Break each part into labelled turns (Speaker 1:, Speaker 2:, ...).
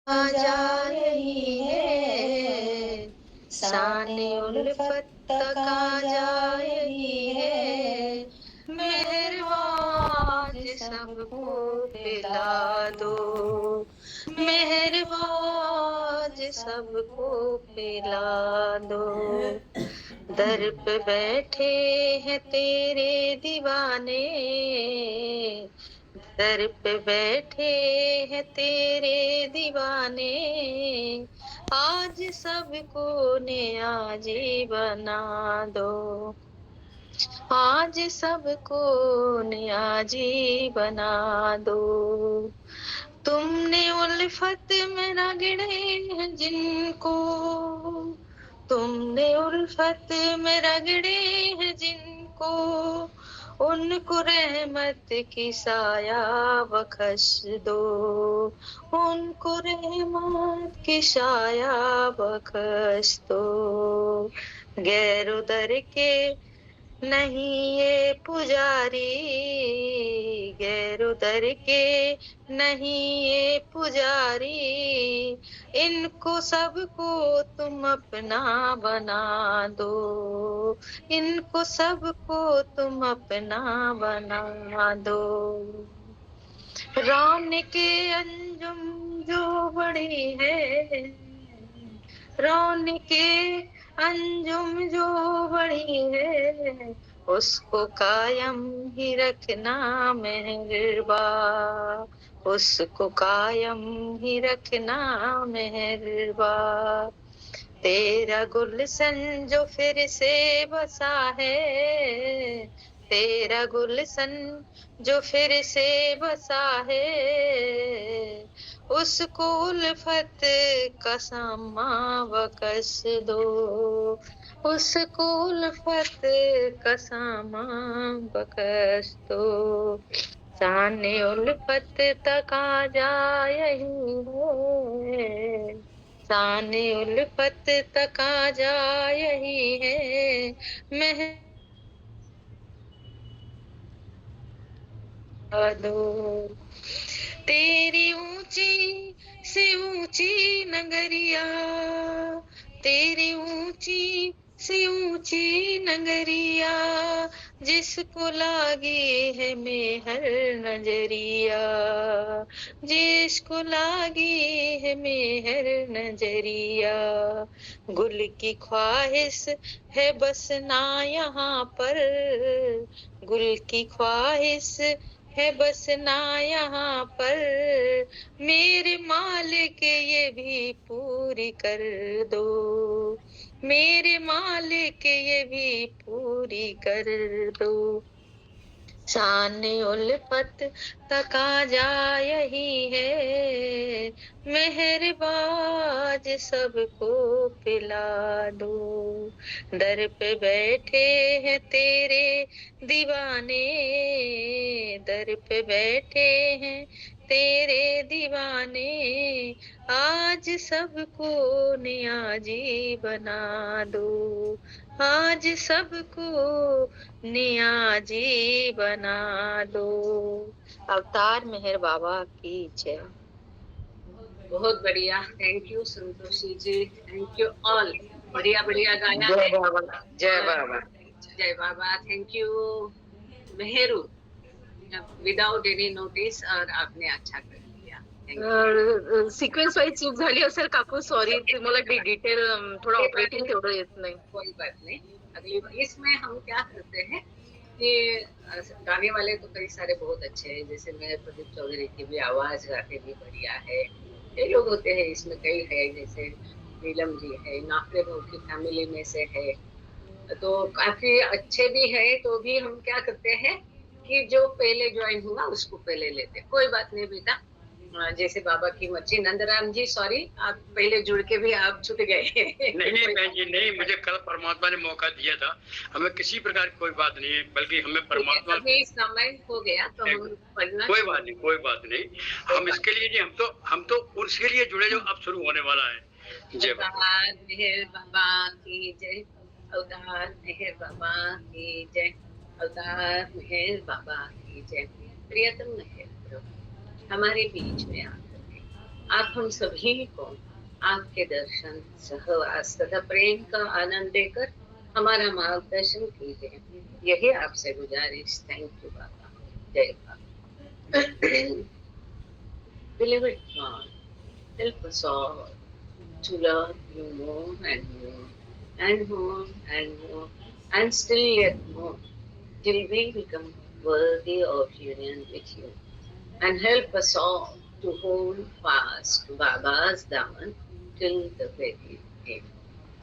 Speaker 1: जा रही है, शाने उल्फत तक आ जा रही है। मेहरबाज सबको पिला दो, मेहरबाज सबको पिला दो। दर पे बैठे हैं तेरे दीवाने, दर पे बैठे हैं तेरे दीवाने। आज सबको नियाजी बना दो, आज सबको नियाजी बना दो। तुमने उल्फत में रगड़े हैं जिनको, तुमने उल्फत में रगड़े हैं जिनको, उनको रहमत की साया बख्श दो, उनको रहमत की साया बख्श दो। गैर दर के नहीं ये पुजारी, गैर दर के नहीं ये पुजारी, इनको सबको तुम अपना बना दो, इनको सबको तुम अपना बना दो। रौनक अंजुम जो बड़ी है, रौनक अंजुम जो बड़ी है, उसको कायम ही रखना मेहरबा, उसको कायम ही रखना मेहरबा। तेरा गुलशन जो फिर से बसा है, तेरा गुलशन जो फिर से बसा है, उसको उल्फत का सामा बख्श दो, उसको उल्फत का सामा बख्श दो। शाने उल्फत तक आ जा यही है, शाने उल्फत तक आ जा यही है। दो तेरी ऊंची से ऊंची नगरिया, तेरी ऊंची से ऊंची नगरिया, जिसको लागी है मेहर नजरिया, जिसको लागी है मेहर नजरिया। गुल की ख्वाहिश है बसना यहाँ पर, गुल की ख्वाहिश है बसना यहाँ पर, मेरे मालिक ये भी पूरी कर दो, मेरे मालिक ये भी पूरी कर दो। शाने उल्फत तक आ जा यही है, मेहरबाज सबको पिला दो। दर पे बैठे हैं तेरे दीवाने, दर पे बैठे हैं तेरे दीवाने, आज सबको नियाजी बना दो, आज सबको नियाजी बना दो। अवतार मेहर बाबा की जय।
Speaker 2: बहुत बढ़िया, thank you Santoshi ji, thank you all, बढ़िया बढ़िया गाया है।
Speaker 1: जय बाबा, जय बाबा,
Speaker 2: जय बाबा। Thank you Mehru, without any notice, और आपने अच्छा कर दिया।
Speaker 1: सिक्वेन्स वाईज चूक झाली असेल काकू, सॉरी, तुम्हाला डिटेल थोड़ा ऑपरेटिंग तेवढं येत नाही।
Speaker 2: कोई बात नहीं, अगली बार इसमें हम क्या करते हैं कि गाने वाले तो कई सारे बहुत अच्छे हैं, जैसे मैं प्रदीप चौधरी की भी आवाज गाते भी बढ़िया है, कई लोग होते हैं इसमें, कई है, जैसे नीलम जी है, नाफे की फैमिली में से है, तो काफी अच्छे भी है। तो भी हम क्या करते हैं कि जो पहले ज्वाइन हुआ उसको पहले लेते, कोई बात नहीं बेटा, जैसे बाबा की मर्जी। नंदराम जी सॉरी, आप पहले जुड़ के भी आप छूट गए।
Speaker 3: नहीं नहीं बहन जी, नहीं, मुझे कल परमात्मा ने मौका दिया था, हमें किसी प्रकार की कोई बात नहीं है, बल्कि हमें परमात्मा
Speaker 2: अभी समय हो गया तो हम पढ़ना,
Speaker 3: कोई बात नहीं, कोई बात नहीं, हम इसके लिए नहीं, हम तो उसके लिए जुड़े जो अब शुरू होने वाला है। जय
Speaker 2: अवतार मेहर बाबा की जय, अवतार मेहर बाबा की जय, अवतार मेहर बाबा की जय। प्रियतम मेहर हमारे बीच में आकर के आप हम सभी को आपके दर्शन, सहवास तथा प्रेम का आनंद देकर हमारा मार्गदर्शन कीजिए, यही आपसे गुजारिश। थैंक यू बाबा। जय बाबा। Beloved God, help us all to love you more and more and more and more and still yet more till we become worthy of union with you. And help us all to hold fast to Baba's daman till the very end.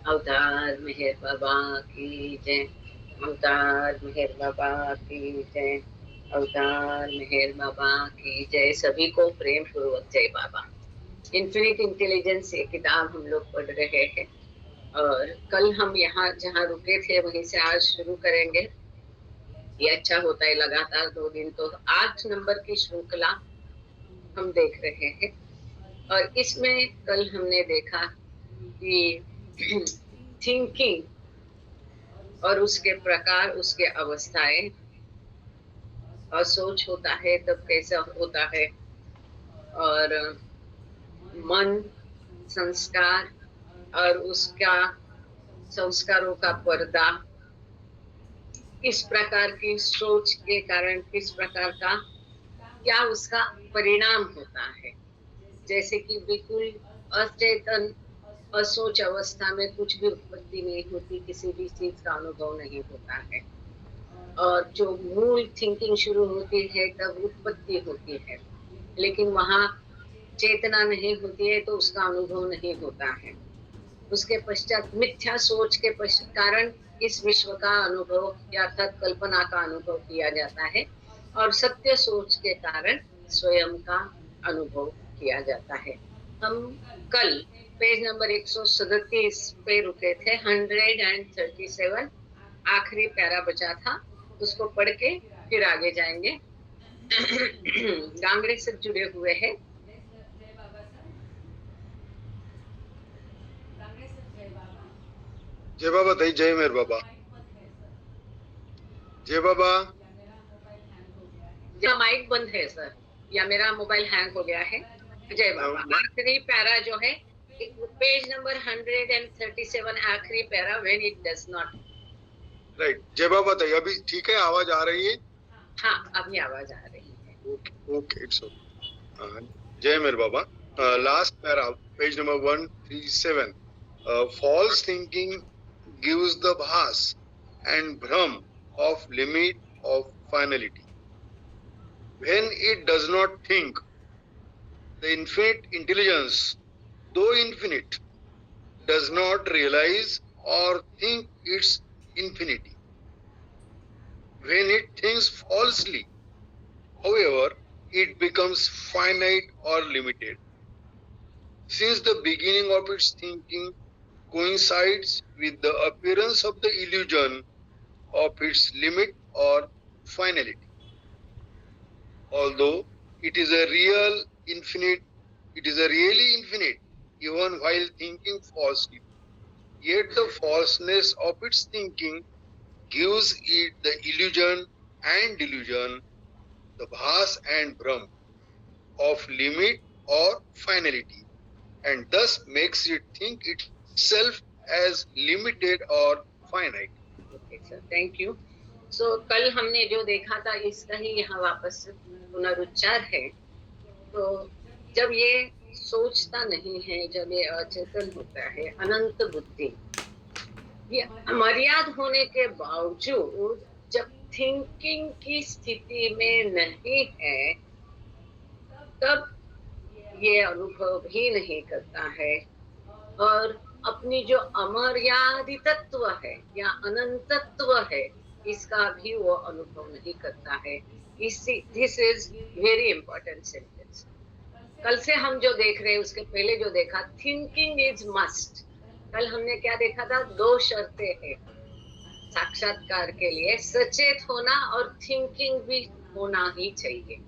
Speaker 2: अवतार मेहर बाबा की जय, अवतार मेहर बाबा की जय, अवतार मेहर बाबा की जय। सभी को प्रेम पूर्वक जय बाबा। इन्फिनिट इंटेलिजेंस ये किताब हम लोग पढ़ रहे हैं और कल हम यहाँ जहाँ रुके थे वहीं से आज शुरू करेंगे। ये अच्छा होता है, लगातार 2 दिन तो 8 नंबर की श्रृंखला हम देख रहे हैं। और इसमें कल हमने देखा कि थिंकिंग और उसके प्रकार, उसके अवस्थाएं, और सोच होता है तब कैसा होता है, और मन, संस्कार और उसका संस्कारों का पर्दा, किस प्रकार की सोच के कारण किस प्रकार का क्या उसका परिणाम होता है। जैसे कि बिल्कुल अचेतन असोच अवस्था में कुछ भी उत्पत्ति नहीं होती, किसी भी चीज का अनुभव नहीं होता है, और जो मूल थिंकिंग शुरू होती है तब उत्पत्ति होती है, लेकिन वहाँ चेतना नहीं होती है तो उसका अनुभव नहीं होता है। उसके पश्चात मिथ्या सोच के कारण इस विश्व का अनुभव या अर्थात कल्पना का अनुभव किया जाता है, और सत्य सोच के कारण स्वयं का अनुभव किया जाता है। हम कल पेज नंबर 137 पे रुके थे, 137 आखिरी पैरा बचा था, उसको पढ़ के फिर आगे जाएंगे। गांगड़े से जुड़े हुए हैं।
Speaker 4: जय बाबा दई, जय मेर बाबा, जय बाबा।
Speaker 2: या माइक बंद है सर, या मेरा मोबाइल हैंग हो गया है। जय बाबा। आखिरी पैरा जो है पेज नंबर 137 आखिरी para, when it does not.
Speaker 4: Right, जय बाबा दई। अभी ठीक है, आवाज आ रही है?
Speaker 2: हाँ, अभी आवाज आ रही है।
Speaker 4: Okay, it's okay. जय Meher Baba. Last para, page number 137। false thinking gives the bhas and bhram of limit of finality. When it does not think, the infinite intelligence, though infinite, does not realize or think its infinity. When it thinks falsely, however, it becomes finite or limited. Since the beginning of its thinking coincides with the appearance of the illusion of its limit or finality. Although it is a really infinite, even while thinking falsely, yet the falseness of its thinking gives it the illusion and delusion, the bhas and bhram of limit or finality, and thus makes it think itself as limited or finite.
Speaker 2: Okay, sir, thank you. So कल हमने जो देखा था इसका ही यहाँ वापस पुनरुच्चार है। तो जब ये सोचता नहीं है, जब ये अचेतन होता है, अनंत बुद्धि, ये मर्याद होने के बावजूद जब थिंकिंग की स्थिति में नहीं है, तब ये अनुभव ही नहीं करता है, और अपनी जो अमर्यादितत्व है या अनंतत्व है, इसका भी वो अनुभव नहीं करता है। This is very important sentence. कल से हम जो देख रहे हैं उसके पहले जो देखा, थिंकिंग इज मस्ट। कल हमने क्या देखा था? 2 शर्तें हैं साक्षात्कार के लिए, सचेत होना और थिंकिंग भी होना ही चाहिए।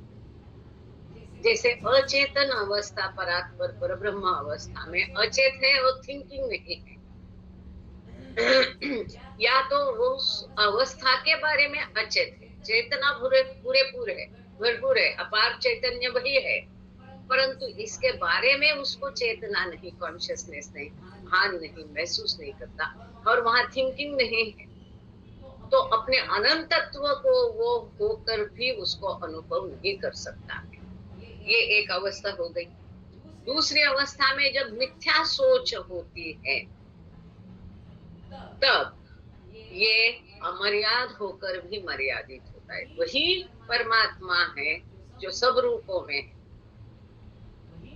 Speaker 2: जैसे अचेतन अवस्था परात्पर पर ब्रह्म अवस्था में अचेत है और थिंकिंग नहीं है, या तो वो अवस्था के बारे में अचेत है, चेतना पूरे भरपूर है, अपार चैतन्य वही है, परंतु इसके बारे में उसको चेतना नहीं, कॉन्शियसनेस नहीं, भान नहीं, महसूस नहीं करता और वहां थिंकिंग नहीं है, तो अपने अनंत तत्व को वो होकर भी उसको अनुभव नहीं कर सकता है। ये एक अवस्था हो गई। दूसरी अवस्था में जब मिथ्या सोच होती है, तब ये अमर्याद होकर भी मर्यादित होता है। वही परमात्मा है जो सब रूपों में है,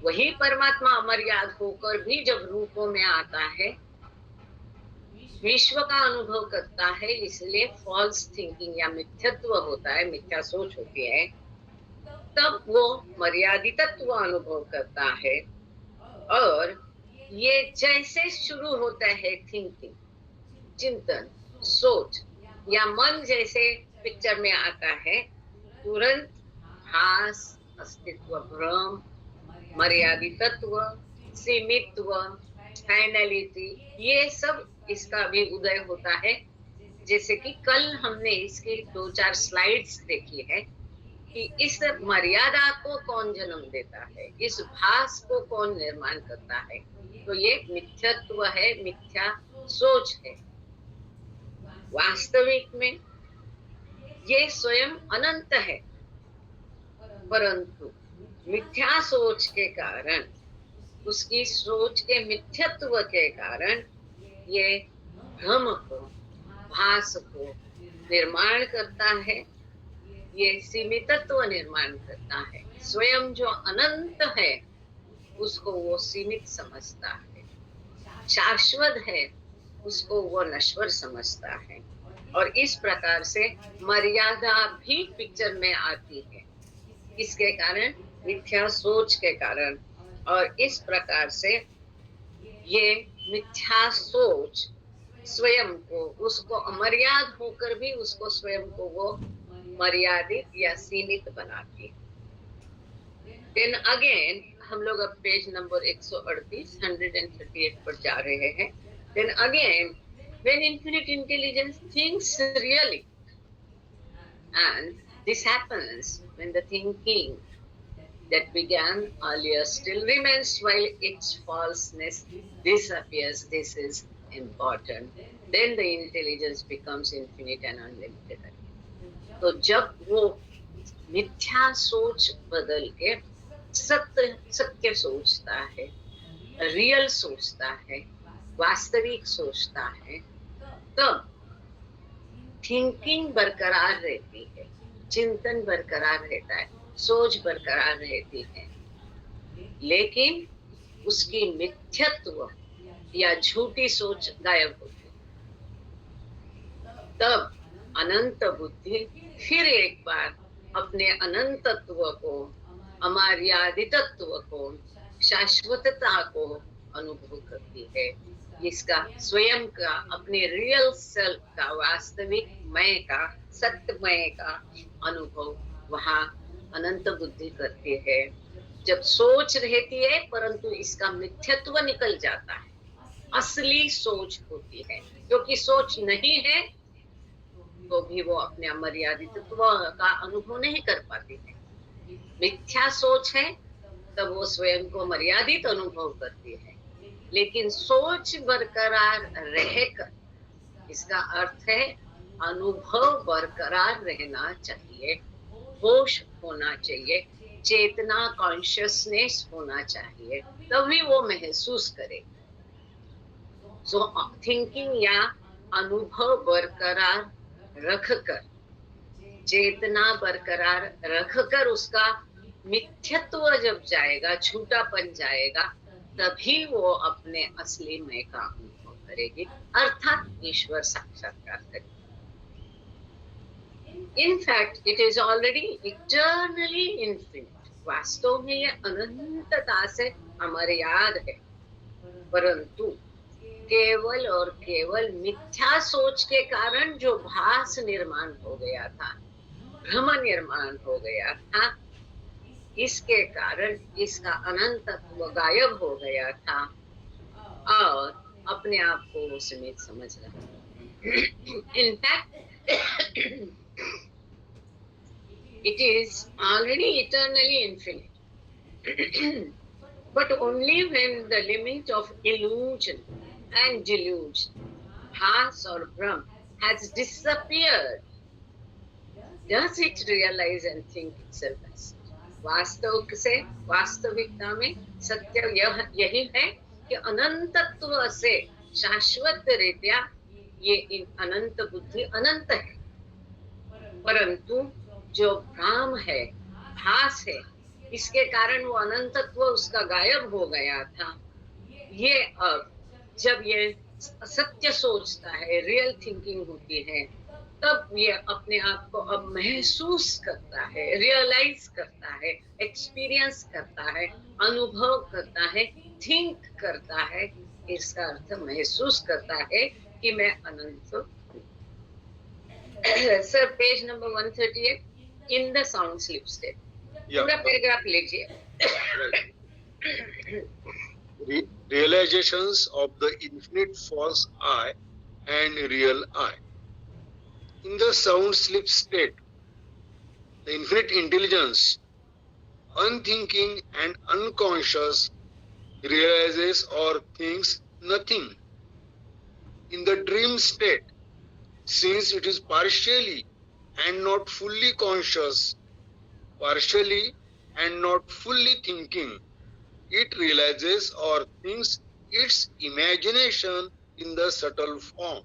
Speaker 2: वही परमात्मा अमर्याद होकर भी जब रूपों में आता है, विश्व का अनुभव करता है, इसलिए फॉल्स थिंकिंग या मिथ्यत्व होता है, मिथ्या सोच होती है, तब वो मर्यादितत्व अनुभव करता है। और ये जैसे शुरू होता है थिंकिंग, चिंतन, सोच या मन जैसे पिक्चर में आता है, तुरंत भास, अस्तित्व, भ्रम, मर्यादितत्व, सीमितत्व, फाइनलिटी, ये सब इसका भी उदय होता है। जैसे कि कल हमने इसकी 2-4 स्लाइड्स देखी है कि इस मर्यादा को कौन जन्म देता है, इस भास को कौन निर्माण करता है, तो ये मिथ्यत्व है, मिथ्या सोच है। वास्तविक में ये स्वयं अनंत है, परंतु मिथ्या सोच के कारण, उसकी सोच के मिथ्यत्व के कारण ये भ्रम को, भास को निर्माण करता है, ये सीमितत्व निर्माण करता है। स्वयं जो अनंत है उसको वो सीमित समझता है, शाश्वत है उसको वो नश्वर समझता है, और इस प्रकार से मर्यादा भी पिक्चर में आती है, इसके कारण, मिथ्या सोच के कारण। और इस प्रकार से ये मिथ्या सोच स्वयं को, उसको अमर्याद होकर भी उसको स्वयं को वो मर्यादित या सीमित बनाती है। देन अगेन हम लोग अब पेज नंबर 138 पर जा रहे हैं। Then again when infinite intelligence thinks really, and this happens when the thinking that began earlier still remains while its falseness disappears. This is important. Then the intelligence becomes infinite and unlimited. तो जब वो मिथ्या सोच बदल के सत्य सोचता है, रियल सोचता है, वास्तविक सोचता है, तब थिंकिंग बरकरार रहती है, चिंतन बरकरार रहता है, सोच बरकरार रहती है, लेकिन उसकी मिथ्यत्व या झूठी सोच गायब होती है। तब अनंत बुद्धि फिर एक बार अपने अनंतत्व को, अमर्यादितत्व को, शाश्वतता को अनुभव करती है। इसका स्वयं का, अपने रियल सेल्फ का, वास्तविक मैं का, सत्यमय का अनुभव वहाँ अनंत बुद्धि करती है। जब सोच रहती है परंतु इसका मिथ्यत्व निकल जाता है, असली सोच होती है, क्योंकि सोच नहीं है तो भी वो अपने अमर्यादितत्व का अनुभव नहीं कर पाती है। मिथ्या सोच है तब वो स्वयं को मर्यादित अनुभव करती है, लेकिन सोच बरकरार रहकर, इसका अर्थ है अनुभव बरकरार रहना चाहिए, होश होना चाहिए, चेतना, कॉन्शियसनेस होना चाहिए, तभी वो महसूस करे। सो थिंकिंग या अनुभव बरकरार रखकर, चेतना बरकरार रखकर उसका मिथ्यत्व जब जाएगा, झूठापन जाएगा, तभी वो अपने असली मैं का अनुभव करेगी, अर्थात ईश्वर साक्षात्कार करेगी। In fact, it is already eternally infinite. वास्तव में ये अनंतता से अमर्याद है, परंतु केवल और केवल मिथ्या सोच के कारण जो भास निर्माण हो गया था, भ्रम निर्माण हो गया था, इसके कारण इसका अनंतत्व गायब हो गया था और अपने आप को वो सीमित समझ रहा। In fact, it is already eternally infinite. but only when the limit of illusion and delusion, bhas or brahm, has disappeared, does it realize and think itself as वास्तविकता में सत्य यही है कि अनंतत्व से शाश्वत रीत्या ये अनंत बुद्धि अनंत है, परंतु जो भ्राम है, भास है, इसके कारण वो अनंतत्व उसका गायब हो गया था। ये अब जब ये सत्य सोचता है, रियल थिंकिंग होती है, तब ये अपने आप को अब महसूस करता है, रियलाइज करता है, एक्सपीरियंस करता है, अनुभव करता है, थिंक करता है। इसका अर्थ महसूस करता है कि मैं अनंत हूँ। Sir page number 138, in the sound sleep state, पूरा पैराग्राफ लीजिए।
Speaker 4: Realizations of the infinite false I and real I. In the sound sleep state, the infinite intelligence, unthinking and unconscious, realizes or thinks nothing. In the dream state, since it is partially and not fully conscious, partially and not fully thinking, it realizes or thinks its imagination in the subtle form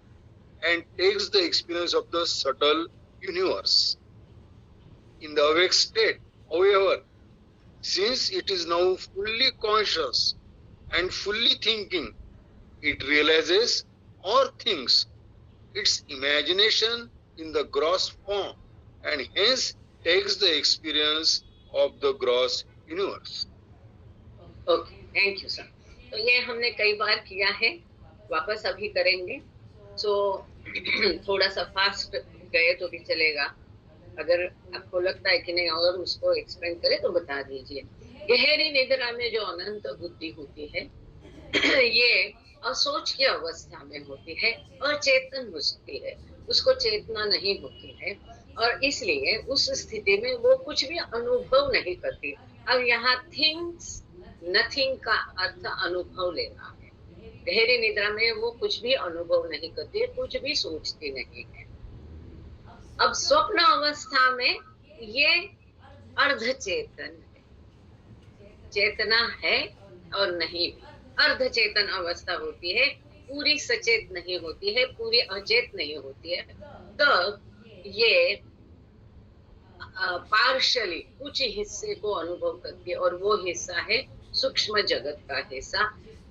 Speaker 4: and takes the experience of the subtle universe. In the awake state, however, since it is now fully conscious and fully thinking, it realizes or thinks its imagination in the gross form and hence takes the experience of the gross universe.
Speaker 2: Okay, thank you sir. तो ये हमने कई बार किया है, वापस अभी करेंगे। सो थोड़ा सा फास्ट गए तो भी चलेगा, अगर आपको लगता है कि नहीं और उसको एक्सप्लेन करे तो बता दीजिए। गहरी निद्रा में जो अनंत बुद्धि होती है ये असोच की अवस्था में होती है, अचेतन होती है, उसको चेतना नहीं होती है और इसलिए उस स्थिति में वो कुछ भी अनुभव नहीं करती। अब यहाँ थिंग्स नथिंग का अर्थ अनुभव लेना है। गहरी निद्रा में वो कुछ भी अनुभव नहीं करती है, कुछ भी सोचती नहीं है। अब स्वप्न अवस्था में ये अर्धचेतन है, चेतना है और नहीं भी, अर्धचेतन अवस्था होती है, पूरी सचेत नहीं होती है, पूरी अचेत नहीं होती है। तो ये पार्शली कुछ हिस्से को अनुभव करती है और वो हिस्सा है सूक्ष्म जगत का हिस्सा,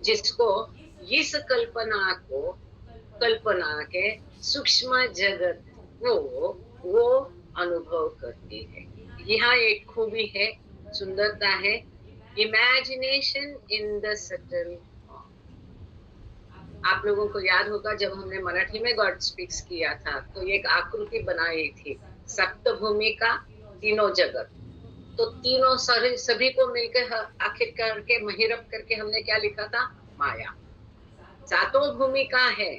Speaker 2: जिसको इस कल्पना के सूक्ष्म जगत को वो अनुभव करती है। यहाँ एक खूबी है, सुंदरता है, इमेजिनेशन इन द सटल। आप लोगों को याद होगा जब हमने मराठी में गॉड स्पीक्स किया था तो एक आकृति बनाई थी, सप्तभूमि का तीनों जगत। तो तीनों सभी को मिलकर आखिर करके महिरप करके हमने क्या लिखा था? माया। सातों भूमिका है,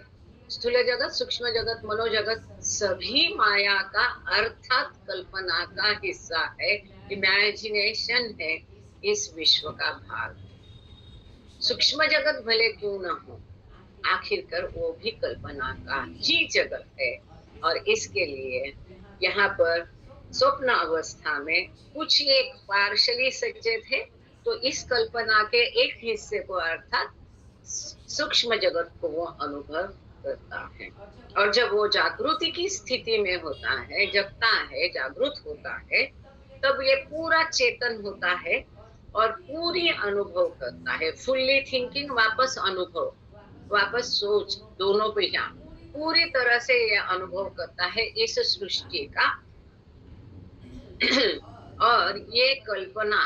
Speaker 2: स्थूल जगत, सूक्ष्म जगत, मनोजगत, सभी माया का अर्थात कल्पना का हिस्सा है, इमेजिनेशन है, इस विश्व का भाग। सूक्ष्म जगत भले क्यों ना हो, आखिरकार वो भी कल्पना का ही जगत है और इसके लिए यहाँ पर स्वप्न अवस्था में कुछ एक पार्शली सचेत है, तो इस कल्पना के एक हिस्से को अर्थात सूक्ष्म जगत को वो अनुभव करता है। और जब वो जागृति की स्थिति में होता है, जगता है, जागृत होता है, तब ये पूरा चेतन होता है और पूरी अनुभव करता है। फुल्ली थिंकिंग, वापस अनुभव, वापस सोच, दोनों पे यहाँ पूरी तरह से ये अनुभव करता है इस सृष्टि का। और ये कल्पना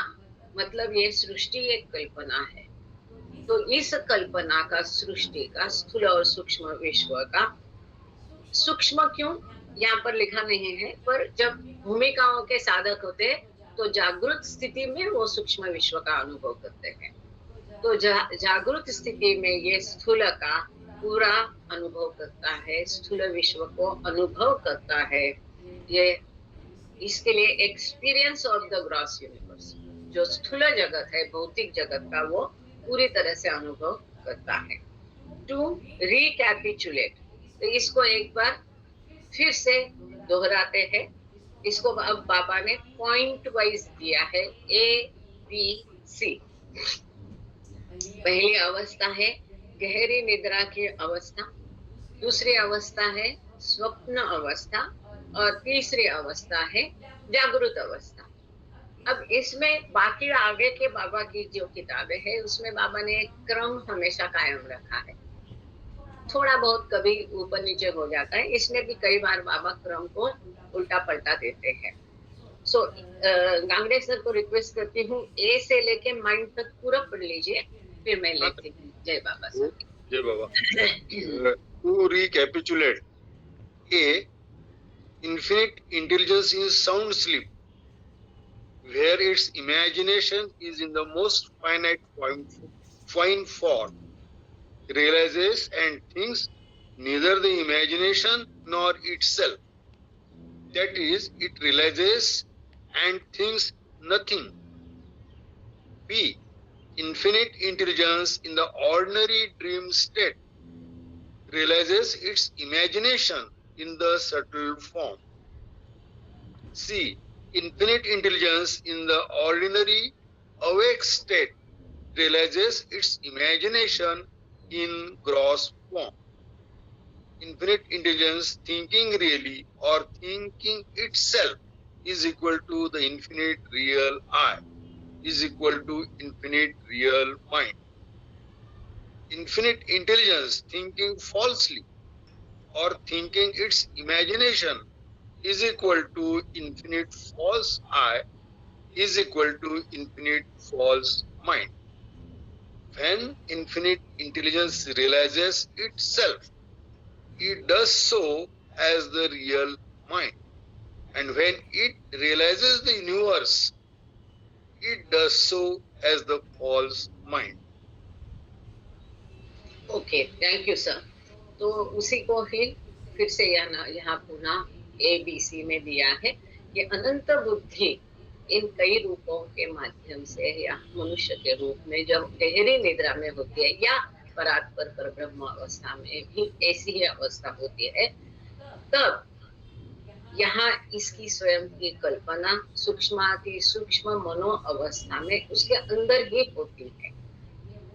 Speaker 2: मतलब ये सृष्टि एक कल्पना है, तो इस कल्पना का, सृष्टि का, स्थूल और सूक्ष्म विश्व का, सूक्ष्म क्यों यहाँ पर लिखा नहीं है, पर जब भूमिकाओं के साधक होते हैं तो जागृत स्थिति में वो सूक्ष्म विश्व का अनुभव करते हैं। तो जागृत स्थिति में ये स्थूल का पूरा अनुभव करता है, स्थूल विश्व को अनुभव करता है। ये इसके लिए experience of the gross universe, जो स्थूल जगत है, भौतिक जगत का, वो पूरी तरह से अनुभव करता है। टू रिकैपिचुलेट, तो इसको एक बार फिर से दोहराते हैं। इसको अब बाबा ने पॉइंट वाइज दिया है, ABC। पहली अवस्था है गहरी निद्रा की अवस्था, दूसरी अवस्था है स्वप्न अवस्था, और तीसरी अवस्था है जागृत अवस्था। अब इसमें बाकी आगे के बाबा की जो किताबें हैं उसमें बाबा ने एक क्रम हमेशा कायम रखा है। थोड़ा बहुत कभी ऊपर नीचे हो जाता है, इसमें भी कई बार बाबा क्रम को उल्टा पलटा देते हैं। सो गांगड़े सर को रिक्वेस्ट करती हूँ, ए से लेके माइंड तक पूरा पढ़ लीजिए, फिर मैं लेती हूँ। जय बाबा सर।
Speaker 4: जय बाबा। To recapitulate, A, infinite intelligence is sound sleep, where its imagination is in the most fine form, realizes and thinks neither the imagination nor itself. That is, it realizes and thinks nothing. B, infinite intelligence in the ordinary dream state realizes its imagination in the subtle form. C, infinite intelligence in the ordinary awake state realizes its imagination in gross form. Infinite intelligence thinking really or thinking itself is equal to the infinite real I, is equal to infinite real mind. Infinite intelligence thinking falsely or thinking its imagination is equal to infinite false I, is equal to infinite false mind. When infinite intelligence realizes itself, it does so as the real mind. And when it realizes the universe, it does so as the false mind.
Speaker 2: Okay, thank you sir. तो उसी को फिर से यहाँ पुनः ABC में दिया है कि अनंत बुद्धि इन कई रूपों के माध्यम से या मनुष्य के रूप में जब गहरी निद्रा में होती है या परात्पर पर ब्रह्म अवस्था में भी ऐसी ही अवस्था होती है, तब यहाँ इसकी स्वयं की कल्पना सूक्ष्माति सूक्ष्म मनो अवस्था में उसके अंदर ही होती है।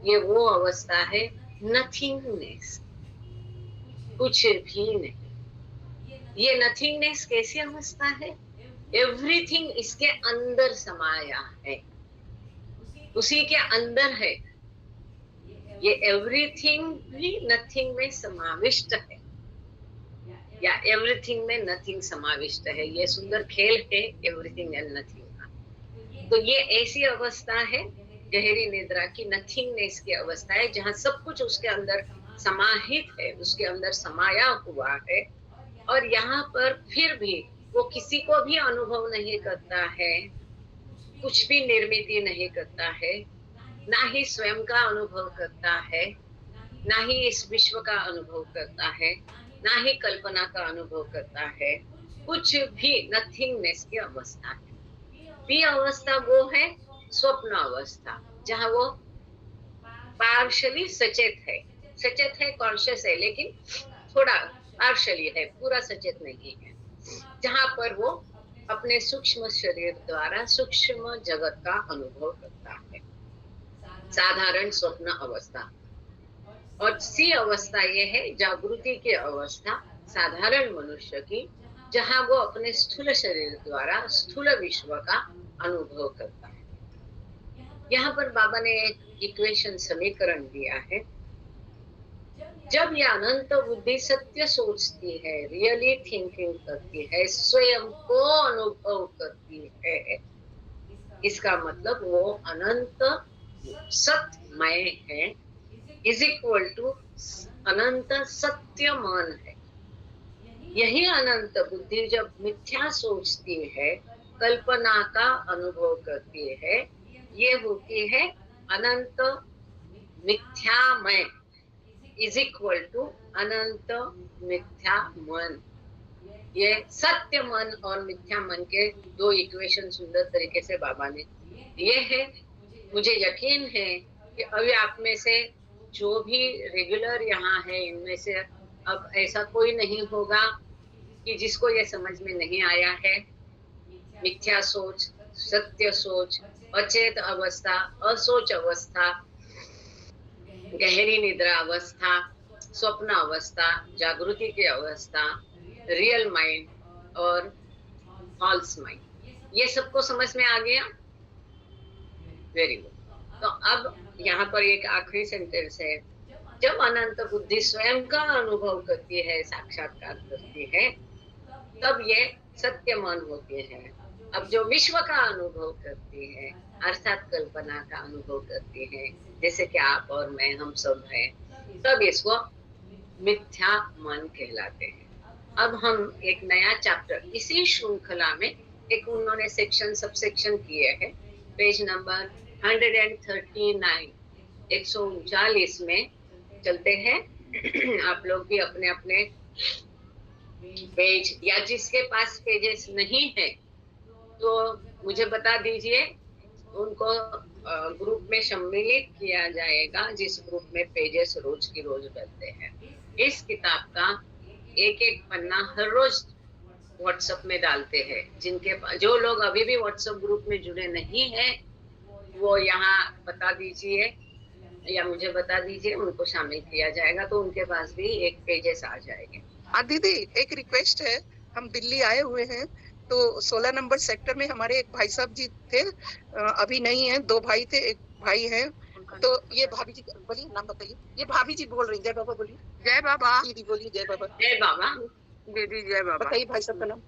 Speaker 2: ये वो अवस्था है नथिंगनेस, कुछ भी नहीं। ये नथिंगनेस कैसी अवस्था है? एवरीथिंग इसके अंदर समाया है, उसी के अंदर है। ये एवरीथिंग भी नथिंग में समाविष्ट है, या एवरीथिंग में नथिंग समाविष्ट है। ये सुंदर खेल है एवरीथिंग एंड नथिंग का। तो ये ऐसी अवस्था है गहरी निद्रा की, नथिंगनेस की अवस्था है, जहाँ सब कुछ उसके अंदर समाहित है, उसके अंदर समाया हुआ है। और यहाँ पर फिर भी वो किसी को भी अनुभव नहीं करता है, कुछ भी निर्मित नहीं करता है, ना ही स्वयं का अनुभव करता है, ना ही इस विश्व का अनुभव करता है, ना ही कल्पना का अनुभव करता है, कुछ भी नथिंगनेस की अवस्था है। बी अवस्था वो है स्वप्न अवस्था, जहाँ वो पार्शली सचेत है, कॉन्शियस है, लेकिन थोड़ा पार्शली है, पूरा सचेत नहीं है, जहाँ पर वो अपने सूक्ष्म शरीर द्वारा सूक्ष्म जगत का अनुभव करता है, साधारण स्वप्न अवस्था। और सी अवस्था ये है जागृति की अवस्था, साधारण मनुष्य की, जहाँ वो अपने स्थूल शरीर द्वारा स्थूल विश्व का अनुभव करता है। यहाँ पर बाबा ने एक इक्वेशन समीकरण दिया है। जब ये अनंत बुद्धि सत्य सोचती है, रियली थिंकिंग करती है, स्वयं को अनुभव करती है, इसका मतलब वो अनंत सत्यमय है, इज इक्वल टू अनंत सत्यमान है। यही अनंत बुद्धि जब मिथ्या सोचती है, कल्पना का अनुभव करती है, ये होती है अनंत मिथ्यामय, इज इक्वल टू अनंत मिथ्या मन। ये सत्य मन और मिथ्या मन के दो इक्वेशन सुंदर तरीके से बाबा ने ये है, मुझे यकीन है कि अभी आप में से जो भी रेगुलर यहाँ है, इनमें से अब ऐसा कोई नहीं होगा कि जिसको ये समझ में नहीं आया है। मिथ्या सोच, सत्य सोच, अचेत अवस्था, असोच अवस्था, गहरी निद्रा अवस्था, स्वप्न अवस्था, जागृति की अवस्था, रियल माइंड और फॉल्स माइंड, ये सबको समझ में आ गया? Very good. तो अब यहाँ पर एक आखिरी सेंटेंस है, जब अनंत बुद्धि स्वयं का अनुभव करती है, साक्षात्कार करती है, तब ये सत्य मन होते हैं। अब जो विश्व का अनुभव करती है, अर्थात कल्पना का अनुभव करती है, जैसे कि आप और मैं, हम सब हैं, तब इसको मिथ्या मन कहलाते हैं। अब हम एक नया चैप्टर इसी श्रृंखला में, एक उन्होंने सेक्शन सब सेक्शन किए हैं, पेज नंबर 139, 139 में चलते हैं। आप लोग भी अपने अपने पेज, या जिसके पास पेजेस नहीं है तो मुझे बता दीजिए, उनको ग्रुप में सम्मिलित किया जाएगा, जिस ग्रुप में पेजेस रोज की रोज बनते हैं। इस किताब का एक एक पन्ना हर रोज व्हाट्सएप में डालते हैं। जिनके जो लोग अभी भी व्हाट्सएप ग्रुप में जुड़े नहीं है, वो यहाँ बता दीजिए या मुझे बता दीजिए, उनको शामिल किया जाएगा, तो उनके पास भी एक पेजेस आ जाएंगे।
Speaker 5: हाँ दीदी, एक रिक्वेस्ट है, हम दिल्ली आए हुए हैं, तो 16 नंबर सेक्टर में हमारे एक भाई साहब जी थे, अभी नहीं है, 2 भाई थे, एक भाई है, तो ये भाभी जी बोलिए, नाम बताइए। ये भाभी जी बोल रही, जय बाबा बोलिए।
Speaker 6: जय बाबा
Speaker 5: दीदी बोलिए, जय बाबा।
Speaker 2: जय बाबा।
Speaker 6: दीदी, जय बाबा।
Speaker 5: बताइए भाई साहब का नाम।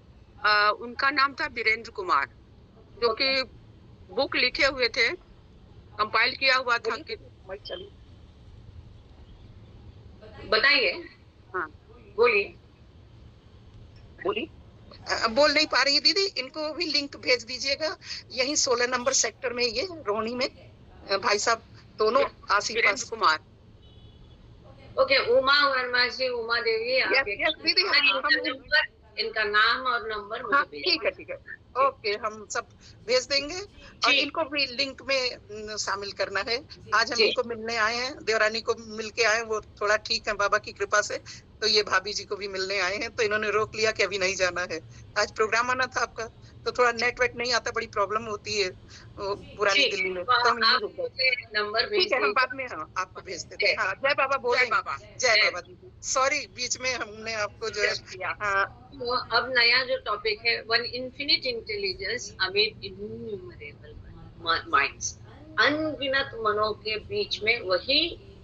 Speaker 6: उनका नाम था वीरेंद्र कुमार, जो कि बुक लिखे हुए थे, कंपाइल किया हुआ था कि
Speaker 2: बताइए।
Speaker 6: हाँ
Speaker 2: बोलिए।
Speaker 5: बोल नहीं पा रही है दीदी, इनको भी लिंक भेज दीजिएगा। यही 16 नंबर सेक्टर में, ये रोहिणी में, भाई साहब दोनों आसिफ
Speaker 6: वीरेंद्र कुमार।
Speaker 2: ओके, उमा वर्मा जी, उमा देवी, आप
Speaker 5: दीदी,
Speaker 2: इनका नाम और नंबर मुझे भेज
Speaker 5: ठीक है, ठीक है, ओके, हम सब भेज देंगे। और इनको भी लिंक में शामिल करना है। आज हम इनको मिलने आए हैं, देवरानी को मिलके आए हैं, वो थोड़ा ठीक है बाबा की कृपा से, तो ये भाभी जी को भी मिलने आए हैं, तो इन्होंने रोक लिया कि अभी नहीं जाना है। आज प्रोग्राम आना था आपका, तो थोड़ा नेटवर्क नहीं आता, बड़ी प्रॉब्लम होती है पुरानी दिल्ली में, तो हम यहीं रुक गए।
Speaker 2: नंबर
Speaker 5: ठीक है, हम बाद में आपको भेज देते हैं। हाँ, जय बाबा बोल रहे हैं। जय बाबा दीदी, सॉरी बीच में हमने आपको जो है।
Speaker 2: तो अब नया जो टॉपिक है, one infinite intelligence amid innumerable minds, अनगिनत मनों के बीच में वही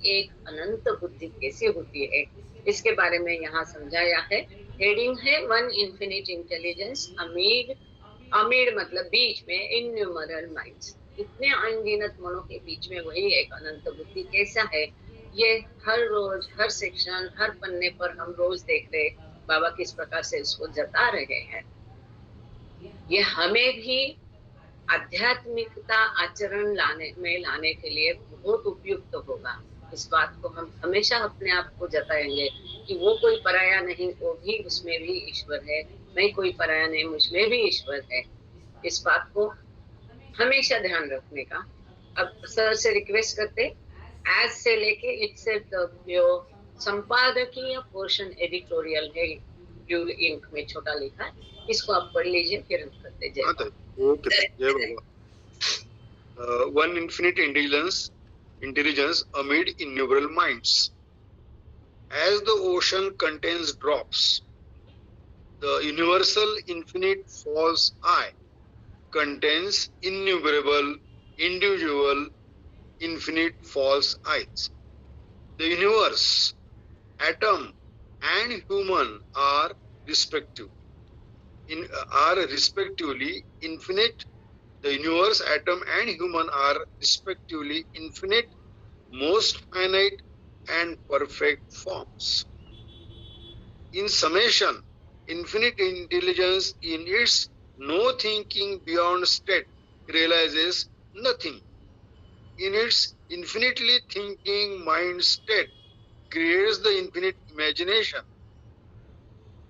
Speaker 2: एक अनंत बुद्धि कैसे होती है, इसके बारे में यहाँ समझाया है। हेडिंग है one infinite intelligence amid, amid मतलब बीच में, इन्यूमरल माइंड्स, इतने अनगिनत मनों के बीच में वही एक अनंत बुद्धि कैसा है, ये हर रोज, हर सेक्शन, हर पन्ने पर हम रोज देख रहे बाबा किस प्रकार से इसको जता रहे हैं। ये हमें भी आध्यात्मिकता आचरण लाने के लिए बहुत उपयुक्त होगा। इस बात को हम हमेशा अपने आप को जताएंगे कि वो कोई पराया नहीं, वो भी, उसमें भी ईश्वर है, मैं कोई पराया नहीं, मुझमें भी ईश्वर है। इस बात को हमेशा ध्यान रखने का। अब सर से रिक्वेस्ट करते, एज से लेके इससे जो संपादकीय पोर्शन एडिटोरियल है, ब्लू इंक में छोटा लिखा है, इसको आप पढ़ लीजिए, फिर हम करते जाए।
Speaker 4: जय बाबा। One infinite intelligence amid innumerable minds. As the ocean contains drops, the universal infinite false I contains innumerable individual infinite false I's. The universe, atom and human are respectively infinite. The universe, atom and human are respectively infinite, most finite and perfect forms. In summation, infinite intelligence in its no thinking beyond state realizes nothing. In its infinitely thinking mind state creates the infinite imagination.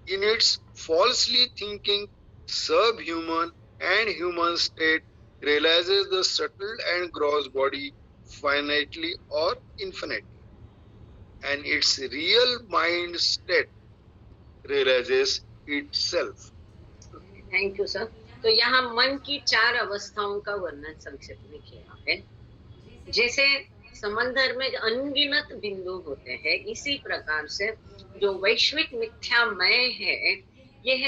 Speaker 4: In its falsely thinking subhuman and human state realizes the subtle and gross body finitely or infinitely, and its real mind state realizes itself.
Speaker 2: Thank you sir. तो यहाँ मन की 4 अवस्थाओं का वर्णन संक्षिप्त में किया है। जैसे समंदर में अनगिनत बिंदु होते हैं, इसी प्रकार से जो वैश्विक मिथ्यामय है, यह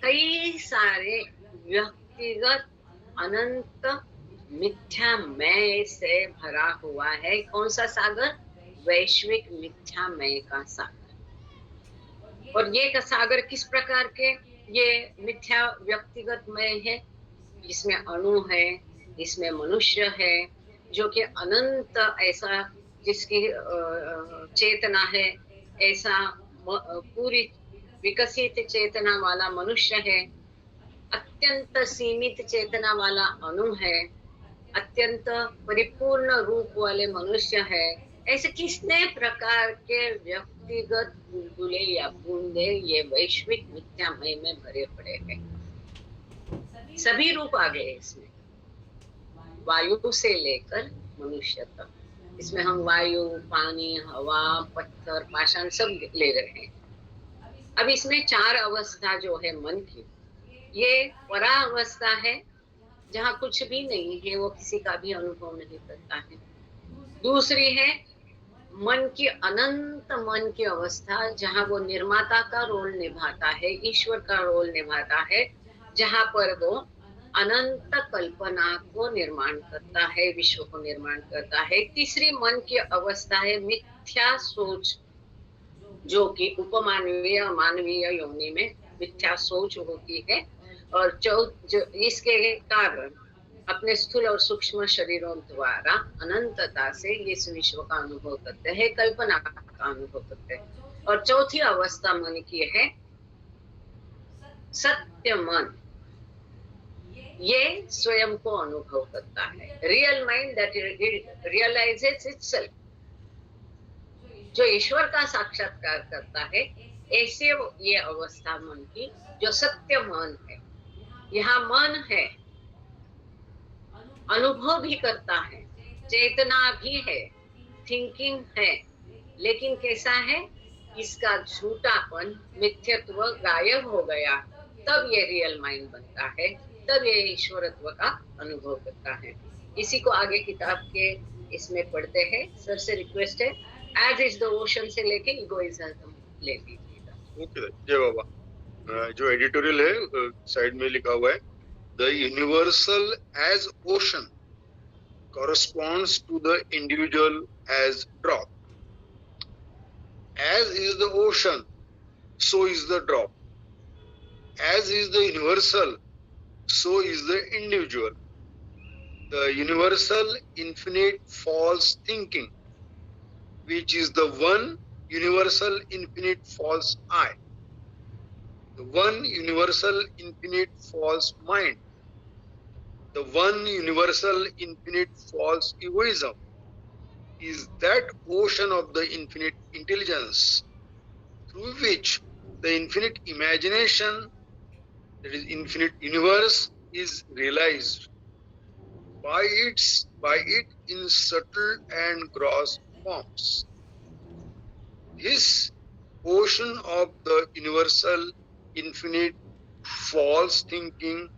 Speaker 2: कई सारे व्यक्तिगत अनंत मिथ्यामय से भरा हुआ है। कौन सा सागर? वैश्विक मिथ्यामय का सागर। और ये का सागर किस प्रकार के? ये मिथ्या व्यक्तिगतमय है, इसमें अणु है, इसमें मनुष्य है, जो कि अनंत ऐसा जिसकी चेतना है, ऐसा पूरी विकसित चेतना वाला मनुष्य है, अत्यंत सीमित चेतना वाला अणु है, अत्यंत परिपूर्ण रूप वाले मनुष्य है। ऐसे कितने प्रकार के व्यक्तिगत बुलबुले या बूंदे ये वैश्विक मिथ्यामय में भरे पड़े हैं। सभी रूप आ गए इसमें, वायु से लेकर मनुष्य तक। इसमें हम वायु, पानी, हवा, पत्थर, पाषाण सब ले रहे हैं। अब इसमें 4 अवस्था जो है मन की, ये परावस्था है, जहाँ कुछ भी नहीं है, वो किसी का भी अनुभव नहीं करता है। दूसरी है मन की अनंत मन की अवस्था, जहाँ वो निर्माता का रोल निभाता है, ईश्वर का रोल निभाता है, जहाँ पर वो अनंत कल्पना को निर्माण करता है, विश्व को निर्माण करता है। तीसरी मन की अवस्था है मिथ्या सोच, जो कि उपमानवीय मानवीय योनि में मिथ्या सोच होती है। और जो इसके कारण अपने स्थूल और सूक्ष्म शरीरों द्वारा अनंतता से इस विश्व का अनुभव करते हैं, कल्पना का अनुभव करते हैं। और चौथी अवस्था मन की है सत्य मन, ये स्वयं को अनुभव करता है, real mind that realises itself, जो ईश्वर का साक्षात्कार करता है। ऐसे ये अवस्था मन की जो सत्य मन है। यहाँ मन है, अनुभव भी करता है, चेतना भी है, थिंकिंग है, लेकिन कैसा है? इसका झूठापन, मिथ्यत्व गायब हो गया, तब ये रियल माइंड बनता है, तब ये ईश्वरत्व का अनुभव करता है। इसी को आगे किताब के इसमें पढ़ते हैं। सर से रिक्वेस्ट है, एज इज द ओशन से लेके इगोइज्म ले लीजिएगा।
Speaker 4: ओके, जय बाबा। जो एडिटोरियल है साइड में लिखा हुआ है, the universal as ocean corresponds to the individual as drop. As is the ocean, so is the drop. As is the universal, so is the individual. The universal infinite false thinking, which is the one universal infinite false I, the one universal infinite false mind, the one universal infinite false egoism, is that ocean of the infinite intelligence through which the infinite imagination, that is infinite universe, is realized by it in subtle and gross forms. This ocean of the universal infinite false thinking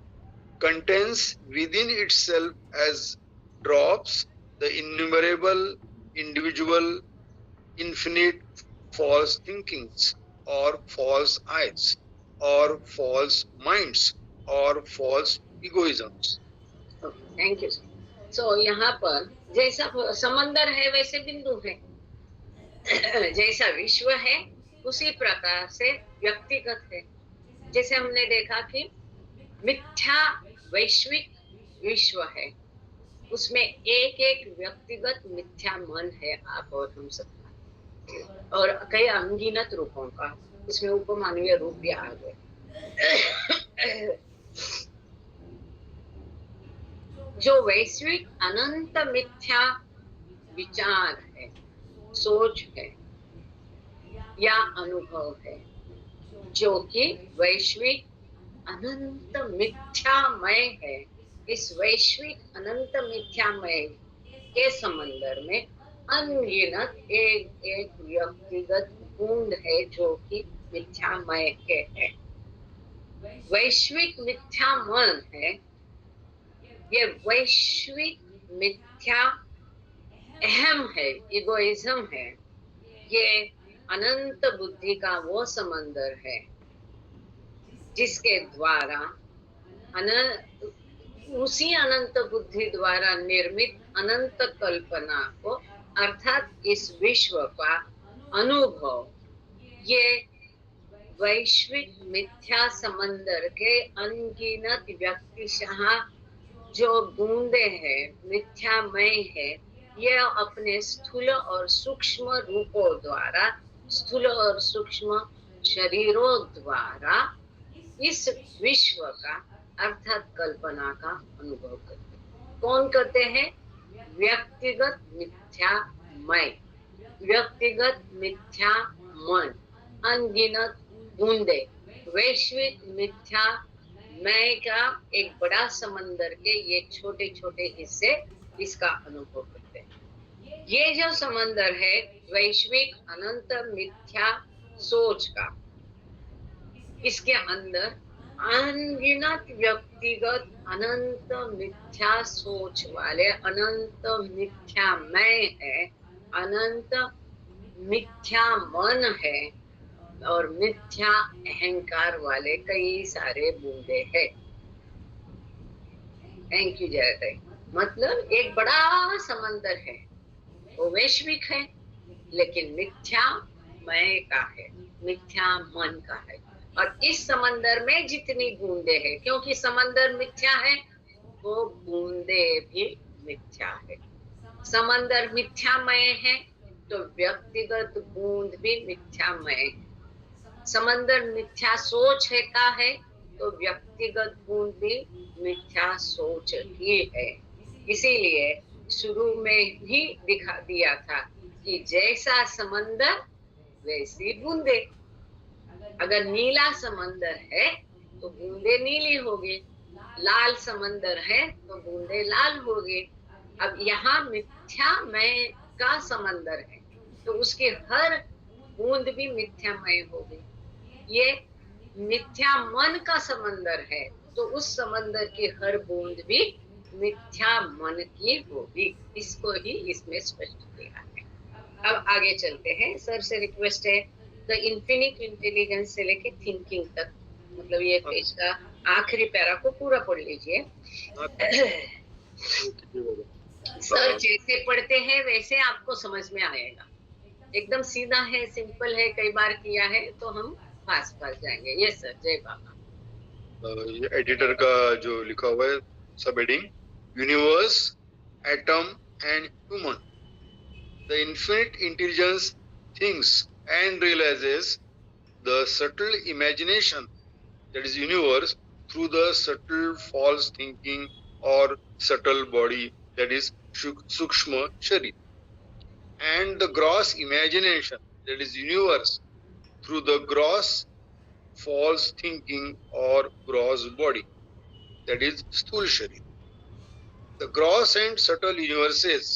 Speaker 4: contains within itself as drops the innumerable individual infinite false thinkings or false eyes or false minds or false egoisms.
Speaker 2: Thank you. So यहाँ पर जैसा समंदर है वैसे बिंदु है, जैसा विश्व है उसी प्रकार से व्यक्तिगत है। जैसे हमने देखा कि मिथ्या वैश्विक विश्व है, उसमें एक एक व्यक्तिगत मिथ्या मन है, आप और हम सब, और कई अनगिनत रूपों का, उसमें उपमानवीय रूप भी आ गए। जो वैश्विक अनंत मिथ्या विचार है, सोच है या अनुभव है, जो कि वैश्विक अनंत मिथ्यामय है, इस वैश्विक अनंत मिथ्यामय के समंदर में अनगिनत एक एक व्यक्तिगत बूंद है जो कि मिथ्यामय के है। वैश्विक मिथ्या मन है, ये वैश्विक मिथ्या अहम है, इगोइज्म है। ये अनंत बुद्धि का वो समंदर है जिसके द्वारा उसी अनंत बुद्धि द्वारा निर्मित अनंत कल्पना को अर्थात इस विश्व का अनुभव, ये वैश्विक मिथ्या समंदर के अनगिनत व्यक्तिशः जो बूंदे हैं, मिथ्यामय है, ये अपने स्थूल और सूक्ष्म रूपों द्वारा, स्थूल और सूक्ष्म शरीरों द्वारा इस विश्व का अर्थात कल्पना का अनुभव करते हैं। कौन करते हैं? व्यक्तिगत मिथ्यामय, व्यक्तिगत मिथ्या मन, अनगिनत बूंदे, वैश्विक मिथ्या मैं का एक बड़ा समंदर के ये छोटे छोटे हिस्से इसका अनुभव करते हैं। ये जो समंदर है वैश्विक अनंत मिथ्या सोच का, इसके अंदर अनगिनत व्यक्तिगत अनंत मिथ्या सोच वाले अनंत मिथ्यामय है, अनंत मिथ्या मन है और मिथ्या अहंकार वाले कई सारे बूंदे हैं। थैंक यू जय। मतलब एक बड़ा समंदर है, वो वैश्विक है लेकिन मिथ्या मय का है, मिथ्या मन का है। और इस समंदर में जितनी बूंदे हैं, क्योंकि समंदर मिथ्या है, वो बूंदे भी मिथ्या है। समंदर मिथ्यामय है तो व्यक्तिगत बूंद भी मिथ्यामय है। समंदर मिथ्या सोच है का है तो व्यक्तिगत बूंद भी मिथ्या सोच ही है। इसीलिए शुरू में ही दिखा दिया था कि जैसा समंदर वैसी बूंदे। अगर नीला समंदर है तो बूंदे नीली होगी, लाल समंदर है तो बूंदे लाल होगी। अब यहाँ मिथ्यामय का समंदर है तो उसकी हर बूंद भी मिथ्यामय होगी। ये मिथ्या मन का समंदर है तो उस समंदर की हर बूंद भी मिथ्या मन की होगी। इसको ही इसमें स्पष्ट किया है। अब आगे चलते हैं। सर से रिक्वेस्ट है द इन्फिनिट इंटेलिजेंस से लेके थिंकिंग तक, मतलब ये पेज का आखिरी पैरा को पूरा पढ़ लीजिए। सर जैसे पढ़ते हैं वैसे आपको समझ में आएगा। एकदम सीधा है, सिंपल है, कई बार किया है तो हम फास्ट जाएंगे। यस सर, जय बाबा।
Speaker 4: ये एडिटर का जो लिखा हुआ है सब heading, universe, atom and human, the infinite intelligence thinks and realizes the subtle imagination, that is universe, through the subtle false thinking or subtle body, that is sukshma sharir, and the gross imagination, that is universe, through the gross false thinking or gross body, that is sthul sharir. The gross and subtle universes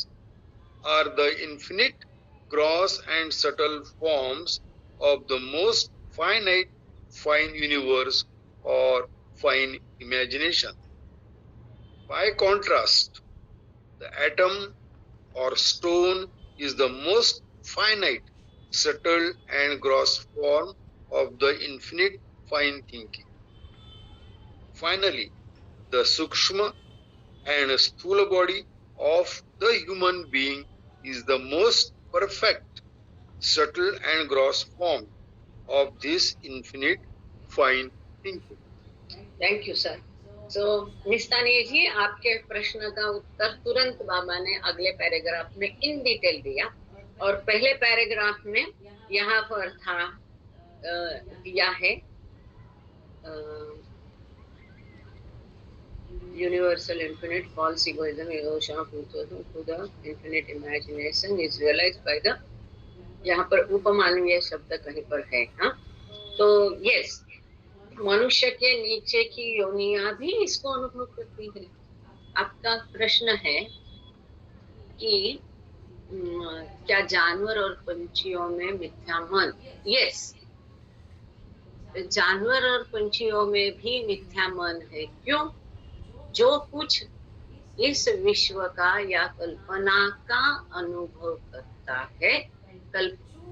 Speaker 4: are the infinite gross and subtle forms of the most finite fine universe or fine imagination. By contrast, the atom or stone is the most finite, subtle and gross form of the infinite fine thinking. Finally, the sukshma and sthula body of the human being is the most perfect, subtle and gross form of this infinite fine thinking.
Speaker 2: Thank you, sir. So, Nistani जी, आपके प्रश्न का उत्तर तुरंत बाबा ने अगले paragraph में in detail दिया। और पहले पैराग्राफ में यहाँ पर था दिया है universal infinite false egoism, erosion of truth through the infinite imagination is realized by the, यहाँ पर उपमानवीय शब्द कहीं पर है। हाँ, तो यस, मनुष्य के नीचे की योनियां भी इसको अनुभव करती है। आपका प्रश्न है कि क्या जानवर और पंछियों में मिथ्या मन? यस, जानवर और पंछियों में भी मिथ्या मन है। क्यों? जो कुछ इस विश्व का या कल्पना का अनुभव करता है,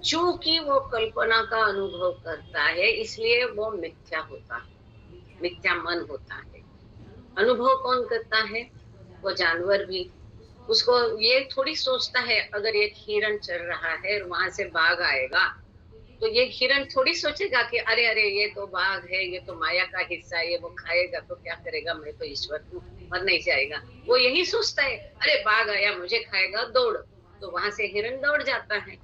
Speaker 2: चूंकि वो कल्पना का अनुभव करता है, इसलिए वो मिथ्या होता है, मिथ्या मन होता है। अनुभव कौन करता है? वो जानवर भी। उसको ये थोड़ी सोचता है अगर एक हिरण चल रहा है और वहां से बाघ आएगा, तो ये हिरण थोड़ी सोचेगा कि अरे अरे ये तो बाघ है, ये तो माया का हिस्सा है, ये वो खाएगा तो क्या करेगा, मैं तो ईश्वर हूँ, मर नहीं जाएगा। वो यही सोचता है, अरे बाघ आया मुझे खाएगा, दौड़। तो वहां से हिरण दौड़ जाता है।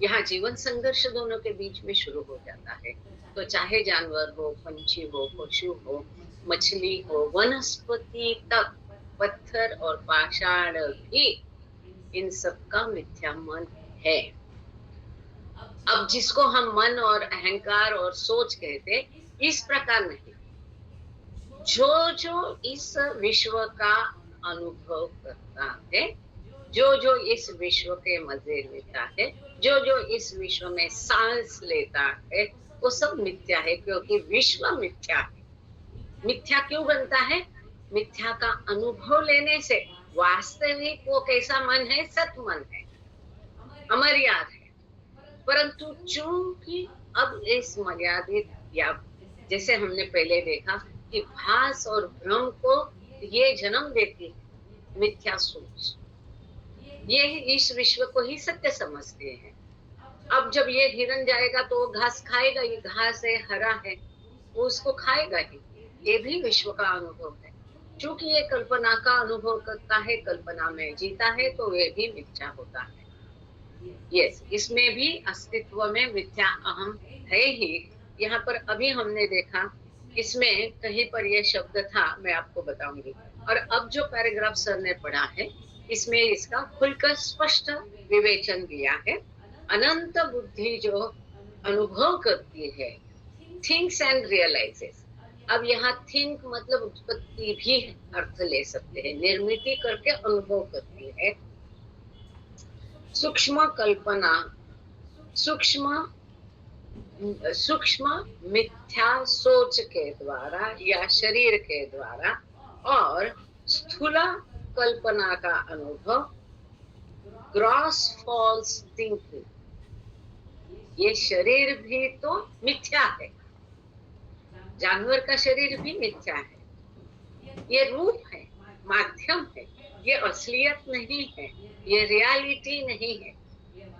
Speaker 2: यहाँ जीवन संघर्ष दोनों के बीच में शुरू हो जाता है। तो चाहे जानवर हो, पंछी हो, पशु हो, मछली हो, वनस्पति तक, पत्थर और पाषाण भी, इन सबका मिथ्या मन है। अब जिसको हम मन और अहंकार और सोच कहते, इस प्रकार नहीं। जो जो इस विश्व का अनुभव करता है, जो जो इस विश्व के मजे लेता है, जो जो इस विश्व में सांस लेता है, वो सब मिथ्या है, क्योंकि विश्व मिथ्या है। मिथ्या क्यों बनता है? मिथ्या का अनुभव लेने से। वास्तविक वो कैसा मन है? सत मन है, अमर्याद है। परंतु चूंकि अब इस मर्यादित, या जैसे हमने पहले देखा कि भास और भ्रम को ये जन्म देती है मिथ्या सोच, ये इस विश्व को ही सत्य समझते हैं। अब जब ये हिरण जाएगा तो वो घास खाएगा, ये घास है, हरा है, वो उसको खाएगा ही। ये भी विश्व का अनुभव है। क्योंकि ये कल्पना का अनुभव करता है, कल्पना में जीता है, तो ये भी मिथ्या होता है। यस, इसमें भी अस्तित्व में मिथ्या अहम है ही। यहाँ पर अभी हमने देखा, इसमें कहीं पर ये शब्द था, मैं आपको बताऊंगी। और अब जो पैराग्राफ सर ने पढ़ा है, इसमें इसका खुलकर स्पष्ट विवेचन दिया है। अनंत बुद्धि जो अनुभव करती है, थिंक्स एंड रियलाइजेस। अब यहाँ थिंक मतलब उत्पत्ति भी अर्थ ले सकते हैं, निर्मिति करके अनुभव करती है। सूक्ष्म कल्पना, सूक्ष्म मिथ्या सोच के द्वारा या शरीर के द्वारा, और स्थूल कल्पना का अनुभव, ग्रॉस फॉल्स थिंकिंग। ये शरीर भी तो मिथ्या है, जानवर का शरीर भी मिथ्या है। ये रूप है, माध्यम है, ये असलियत नहीं है, ये रियलिटी नहीं है,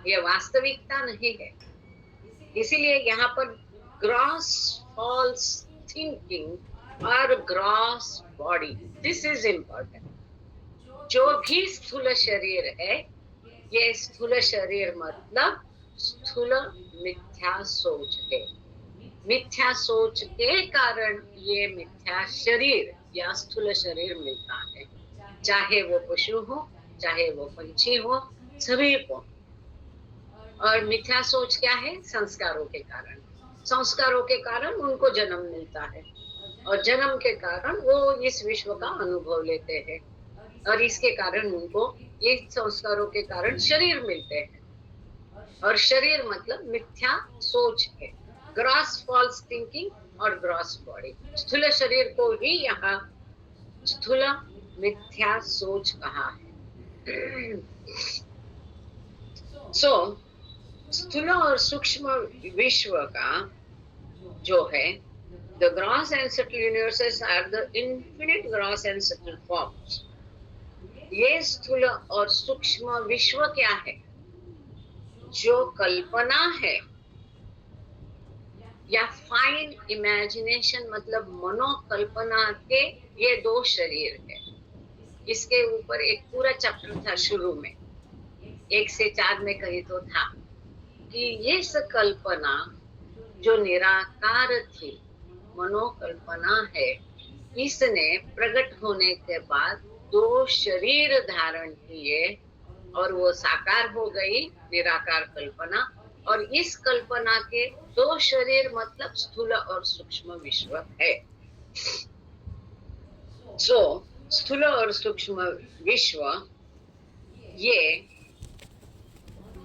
Speaker 2: ये वास्तविकता नहीं है। इसीलिए यहाँ पर ग्रॉस फॉल्स थिंकिंग और gross body, this is important. जो भी स्थूल शरीर है, ये स्थूल शरीर मतलब स्थूल मिथ्या सोच है। मिथ्या सोच के कारण ये मिथ्या शरीर या स्थूल शरीर मिलता है, चाहे वो पशु हो, चाहे वो पंछी हो, सभी को। और मिथ्या सोच क्या है? संस्कारों के कारण। संस्कारों के कारण उनको जन्म मिलता है, और जन्म के कारण वो इस विश्व का अनुभव लेते हैं, और इसके कारण उनको ये संस्कारों के कारण शरीर मिलते हैं। और शरीर मतलब मिथ्या सोच है, ग्रॉस फॉल्स थिंकिंग और ग्रॉस बॉडी। स्थूल शरीर को ही यहाँ स्थूल मिथ्या सोच कहा है। सो स्थूल और सूक्ष्म विश्व का जो है, the gross and subtle universes are the infinite gross and subtle forms. ये स्थूल और सूक्ष्म विश्व क्या है? जो कल्पना है या फाइन इमेजिनेशन मतलब मनोकल्पना के ये दो शरीर है। इसके ऊपर एक पूरा चैप्टर था शुरू में, 1 से 4 में कही तो था कि ये कल्पना जो निराकार थी, मनोकल्पना है, इसने प्रकट होने के बाद 2 शरीर धारण किए और वो साकार हो गई निराकार कल्पना। और इस कल्पना के 2 शरीर मतलब स्थूल और सूक्ष्म विश्व है। सो स्थूल और सूक्ष्म विश्व, ये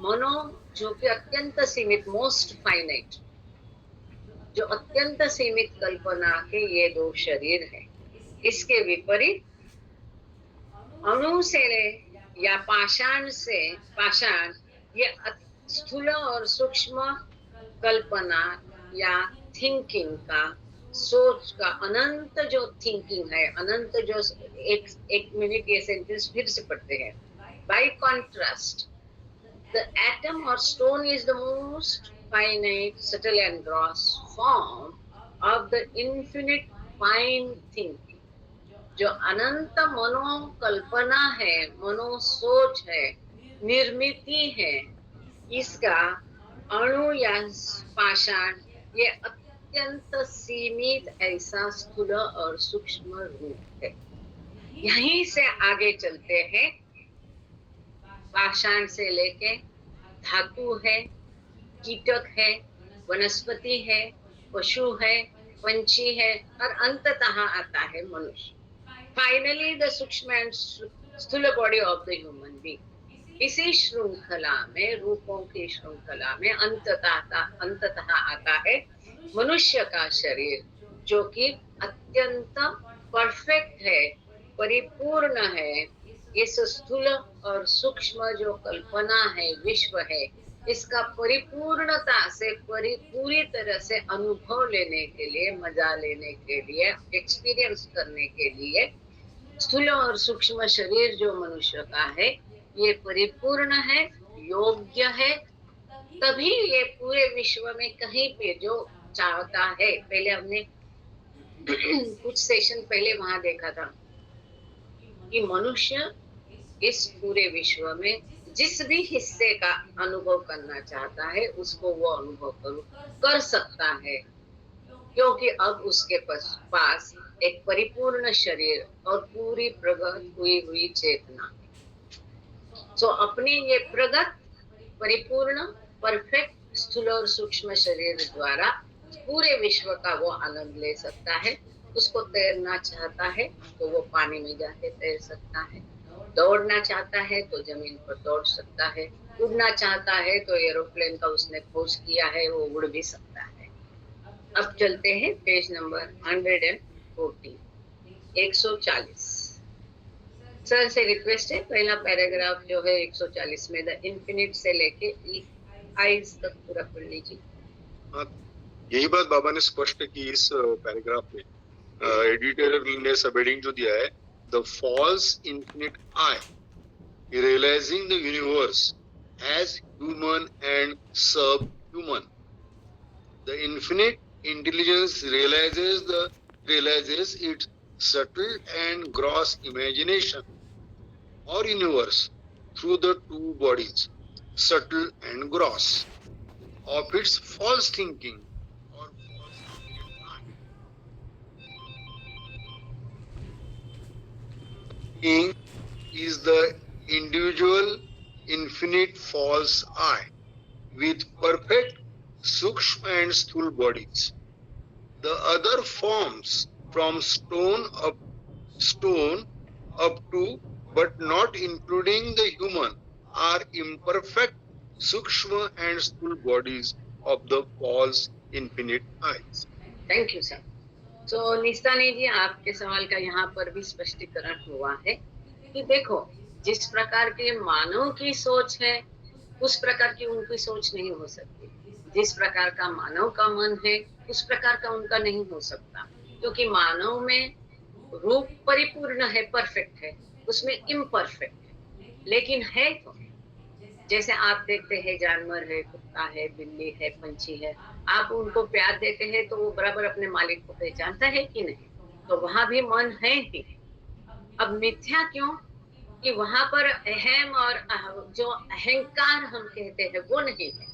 Speaker 2: मनो जो कि अत्यंत सीमित, मोस्ट फाइनाइट, जो अत्यंत सीमित कल्पना के ये दो शरीर है, इसके विपरीत अणु से या पाषाण से, पाषाण ये स्थूल और सूक्ष्म कल्पना या थिंकिंग का, सोच का अनंत जो थिंकिंग है, अनंत जो एक मिनट ये सेंटेंस फिर से पढ़ते हैं। Bye contrast, the atom or stone is the most finite, subtle and gross form of the infinite fine thinking. जो अनंत मनोकल्पना है, मनोसोच है, निर्मिति है, इसका अणु या पाषाण ये अत्यंत सीमित ऐसा स्थूल और सूक्ष्म रूप है। यहीं से आगे चलते हैं, पाषाण से लेके धातु है, कीटक है, वनस्पति है, पशु है, पंछी है, और अंततः आता है मनुष्य। फाइनली द सूक्ष्म एंड स्थूल body of the human being. इसी श्रृंखला में, रूपों की श्रृंखला में अंततः आता है मनुष्य का शरीर, जो कि अत्यंत परफेक्ट है, परिपूर्ण है। इस स्थूल और सूक्ष्म जो कल्पना है, विश्व है, इसका परिपूर्णता से, पूरी तरह से अनुभव लेने के लिए, मजा लेने के लिए, एक्सपीरियंस करने के लिए स्थूल और सूक्ष्म शरीर जो मनुष्य का है, ये परिपूर्ण है, योग्य है। तभी ये पूरे विश्व में कहीं पे जो चाहता है, पहले हमने कुछ सेशन पहले वहां देखा था कि मनुष्य इस पूरे विश्व में जिस भी हिस्से का अनुभव करना चाहता है, उसको वो अनुभव कर सकता है, क्योंकि अब उसके पास एक परिपूर्ण शरीर और पूरी प्रगत हुई चेतना। तो अपने ये प्रगत, परिपूर्ण, परफेक्ट स्थूल और सूक्ष्म शरीर द्वारा पूरे विश्व का वो आनंद ले सकता है। उसको तैरना चाहता है तो वो पानी में जाके तैर सकता है, दौड़ना चाहता है तो जमीन पर दौड़ सकता है, उड़ना चाहता है तो एरोप्लेन का उसने खोज किया है, वो उड़ भी सकता है। अब चलते हैं पेज नंबर 140, 140। सर से रिक्वेस्ट है, पहला पैराग्राफ जो है 140 में द इन्फिनिट से लेके आइज तक पूरा पढ़ लीजिए।
Speaker 4: यही बात बाबा ने स्पष्ट की इस पैराग्राफ में। एडिटर ने सबहेडिंग जो दिया है, the false infinite I, realizing the universe as human and subhuman. The infinite intelligence realizes its subtle and gross imagination or universe through the two bodies, subtle and gross, of its false thinking or false mind. Being is the individual infinite false I with perfect sukshma and sthul bodies. The other forms from stone up to but not including the human are imperfect sukshma and sthul bodies of the false infinite eyes.
Speaker 2: Thank you sir. तो निस्तानी जी, आपके सवाल का यहाँ पर भी स्पष्टीकरण हुआ है कि देखो, जिस प्रकार के मानव की सोच है, उस प्रकार की उनकी सोच नहीं हो सकती। जिस प्रकार का मानव का मन है, उस प्रकार का उनका नहीं हो सकता, क्योंकि मानव में रूप परिपूर्ण है, परफेक्ट है, उसमें इम्परफेक्ट है, लेकिन है तो जैसे आप देखते हैं, जानवर है, कुत्ता है, बिल्ली है, पंछी है, आप उनको प्यार देते हैं तो वो बराबर अपने मालिक को पहचानता है कि नहीं? तो वहां भी मन है ही। अब मिथ्या क्यों? कि वहां पर अहम और जो अहंकार हम कहते हैं वो नहीं है,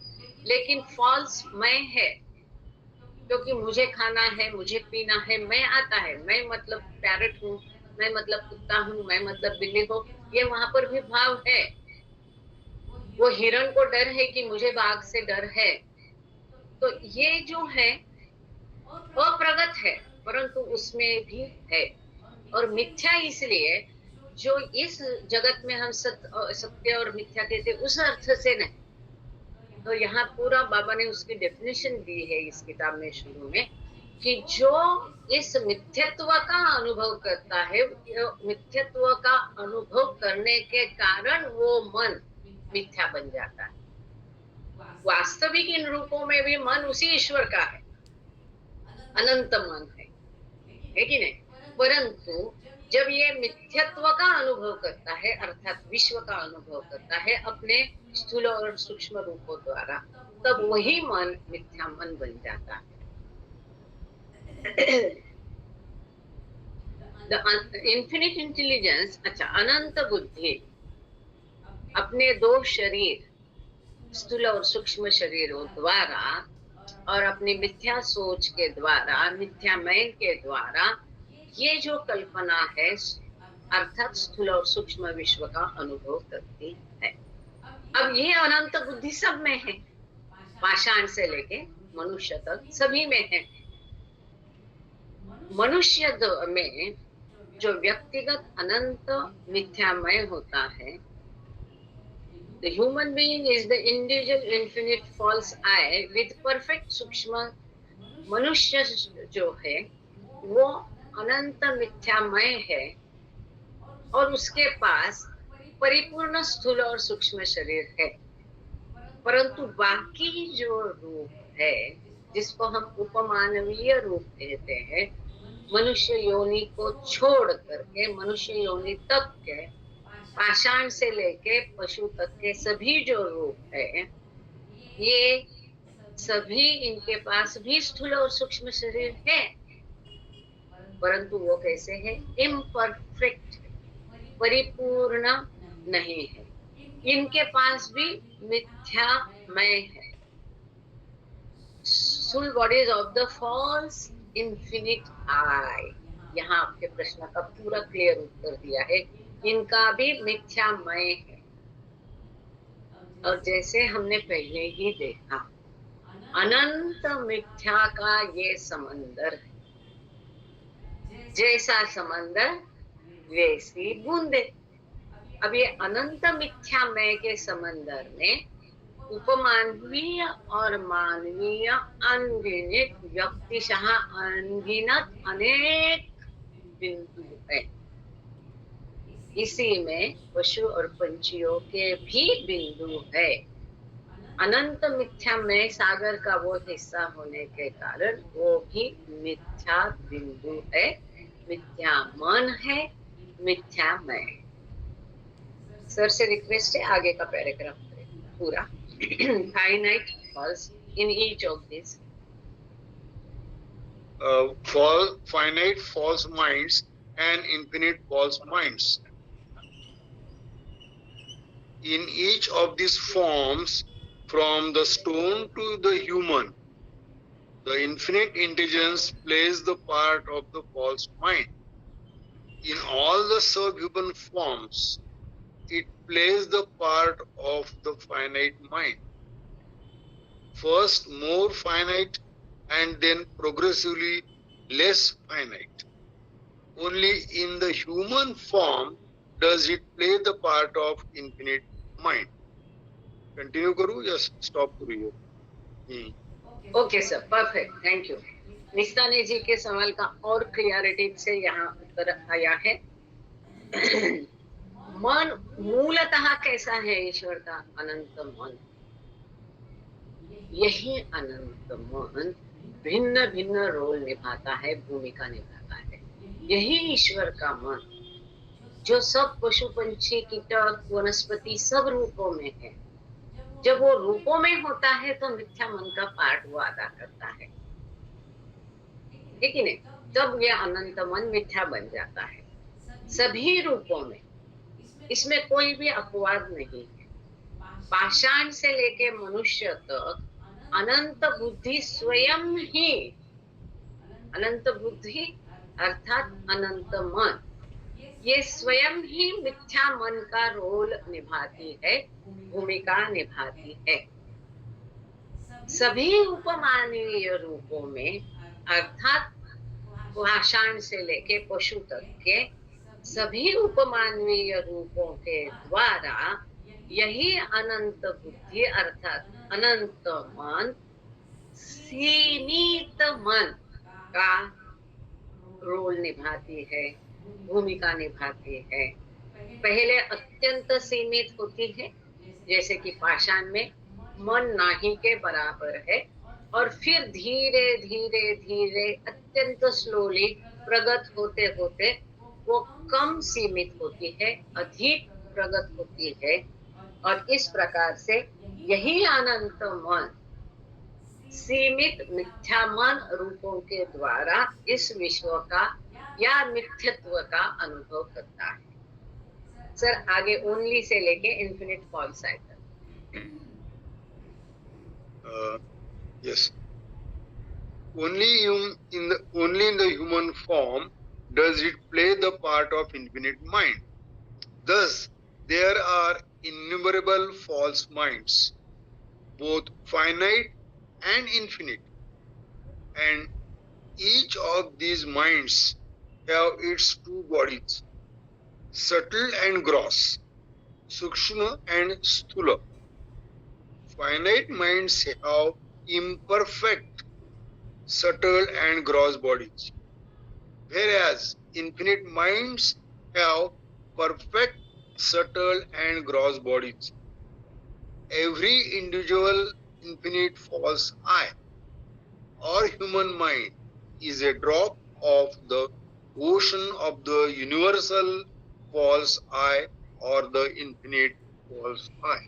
Speaker 2: लेकिन फॉल्स मैं है, क्योंकि मुझे खाना है, मुझे पीना है, मैं आता है, मैं मतलब पैरट हूँ, मैं मतलब कुत्ता हूँ, मैं मतलब बिल्ली हूँ, ये वहां पर भी भाव है। वो हिरण को डर है कि मुझे बाघ से डर है। तो ये जो है अप्रगत है, परंतु उसमें भी है। और मिथ्या इसलिए जो इस जगत में हम सत्य और मिथ्या कहते उस अर्थ से नहीं। तो यहाँ पूरा बाबा ने उसकी डेफिनेशन दी है इस किताब में शुरू में, कि जो इस मिथ्यत्व का अनुभव करता है, मिथ्यत्व का अनुभव करने के कारण वो मन मिथ्या बन जाता है। वास्तविक इन रूपों में भी मन उसी ईश्वर का है, अनंत मन है कि नहीं? परंतु जब ये मिथ्यत्व का अनुभव करता है, अर्थात विश्व का अनुभव करता है अपने स्थूल और सूक्ष्म रूपों द्वारा, तब वही मन मिथ्या मन बन जाता है। The infinite intelligence, अच्छा, अनंत बुद्धि अपने दो शरीर, स्थूल और सूक्ष्म शरीरों द्वारा और अपनी मिथ्या सोच के द्वारा, मिथ्यामय के द्वारा ये जो कल्पना है अर्थात स्थूल और सूक्ष्म विश्व का अनुभव करती है। अब ये अनंत बुद्धि सब में है, पाषाण से लेके मनुष्य तक सभी में है। मनुष्य में जो व्यक्तिगत अनंत मिथ्यामय होता है, the human being is the individual infinite false I with perfect सूक्ष्म। मनुष्य जो है वो अनंत मिथ्यामय है और उसके पास परिपूर्ण स्थूल और सूक्ष्म शरीर है। परंतु बाकी जो रूप है जिसको हम उपमानवीय रूप कहते हैं, मनुष्य योनि को छोड़ करके मनुष्य योनि तक के पाषाण से लेके पशु तक के सभी जो रूप है, ये सभी इनके पास भी स्थूल और सूक्ष्म शरीर है, परंतु वो कैसे है? इम्परफेक्ट, परिपूर्ण नहीं है। इनके पास भी मिथ्यामय है, soul bodies of the false infinite I। यहाँ आपके प्रश्न का पूरा क्लियर उत्तर दिया है, इनका भी मिथ्यामय है। और जैसे हमने पहले ही देखा, अनंत मिथ्या का ये समंदर है, जैसा समंदर वैसी बूंदे। अब ये अनंत मिथ्यामय के समंदर में उपमानवीय और मानवीय अनगिनत, व्यक्तिशः अनगिनत अनेक बिंदु है। इसी में पशु और पंछियों के भी बिंदु है। अनंत मिथ्यामय सागर का वो हिस्सा होने के कारण वो भी मिथ्या बिंदु है, मिथ्या मन है, मिथ्यामय। सर से रिक्वेस्ट है आगे का पैराग्राफ पूरा। Finite false in each of these
Speaker 4: finite false minds and infinite false minds. In each of these forms, from the stone to the human, the infinite intelligence plays the part of the false mind. In all the subhuman forms, it plays the part of the finite mind. First more finite and then progressively less finite. Only in the human form does it play the part of infinite mind. Continue करूँ या stop करूँ?
Speaker 2: Okay sir, perfect, thank you. Nistane ji के सवाल का और clarity से यहाँ उत्तर आया है। मन मूलतः कैसा है? ईश्वर का अनंत मन। यही अनंत मन भिन्न भिन्न रोल निभाता है, भूमिका निभाता है। यही ईश्वर का मन जो सब पशु पंछी कीटक वनस्पति सब रूपों में है, जब वो रूपों में होता है तो मिथ्या मन का पार्ट वो अदा करता है, ठीक है नहीं? तब ये अनंत मन मिथ्या बन जाता है सभी रूपों में। इसमें कोई भी अपवाद नहीं है। पाषाण से लेके मनुष्य तक अनंत बुद्धि स्वयं ही, अनंत बुद्धि अर्थात अनंत मन, ये स्वयं ही मिथ्या मन का रोल निभाती है, भूमिका निभाती है। सभी उपमानवीय रूपों में अर्थात पाषाण से लेके पशु तक के सभी उपमानवीय रूपों के द्वारा यही अनंत बुद्धि अर्थात अनंत मन सीमित मन का रोल निभाती है, भूमिका निभाती है। पहले अत्यंत सीमित होती है, जैसे कि पाषाण में मन नाही के बराबर है, और फिर धीरे धीरे धीरे अत्यंत स्लोली प्रगत होते होते वो कम सीमित होती है, अधिक प्रगत होती है, और इस प्रकार से यही अनंत मन सीमित मिथ्या मन रूपों के द्वारा इस विश्व का या मिथ्यत्व का अनुभव करता है। सर आगे ओनली से लेके infinite fall cycle.
Speaker 4: Yes. Only in the human form does it play the part of infinite mind. Thus, there are innumerable false minds, both finite and infinite, and each of these minds have its two bodies, subtle and gross, sukshma and sthula. Finite minds have imperfect, subtle and gross bodies, whereas infinite minds have perfect, subtle and gross bodies. Every individual infinite false I or human mind is a drop of the ocean of the universal false I or the infinite false I.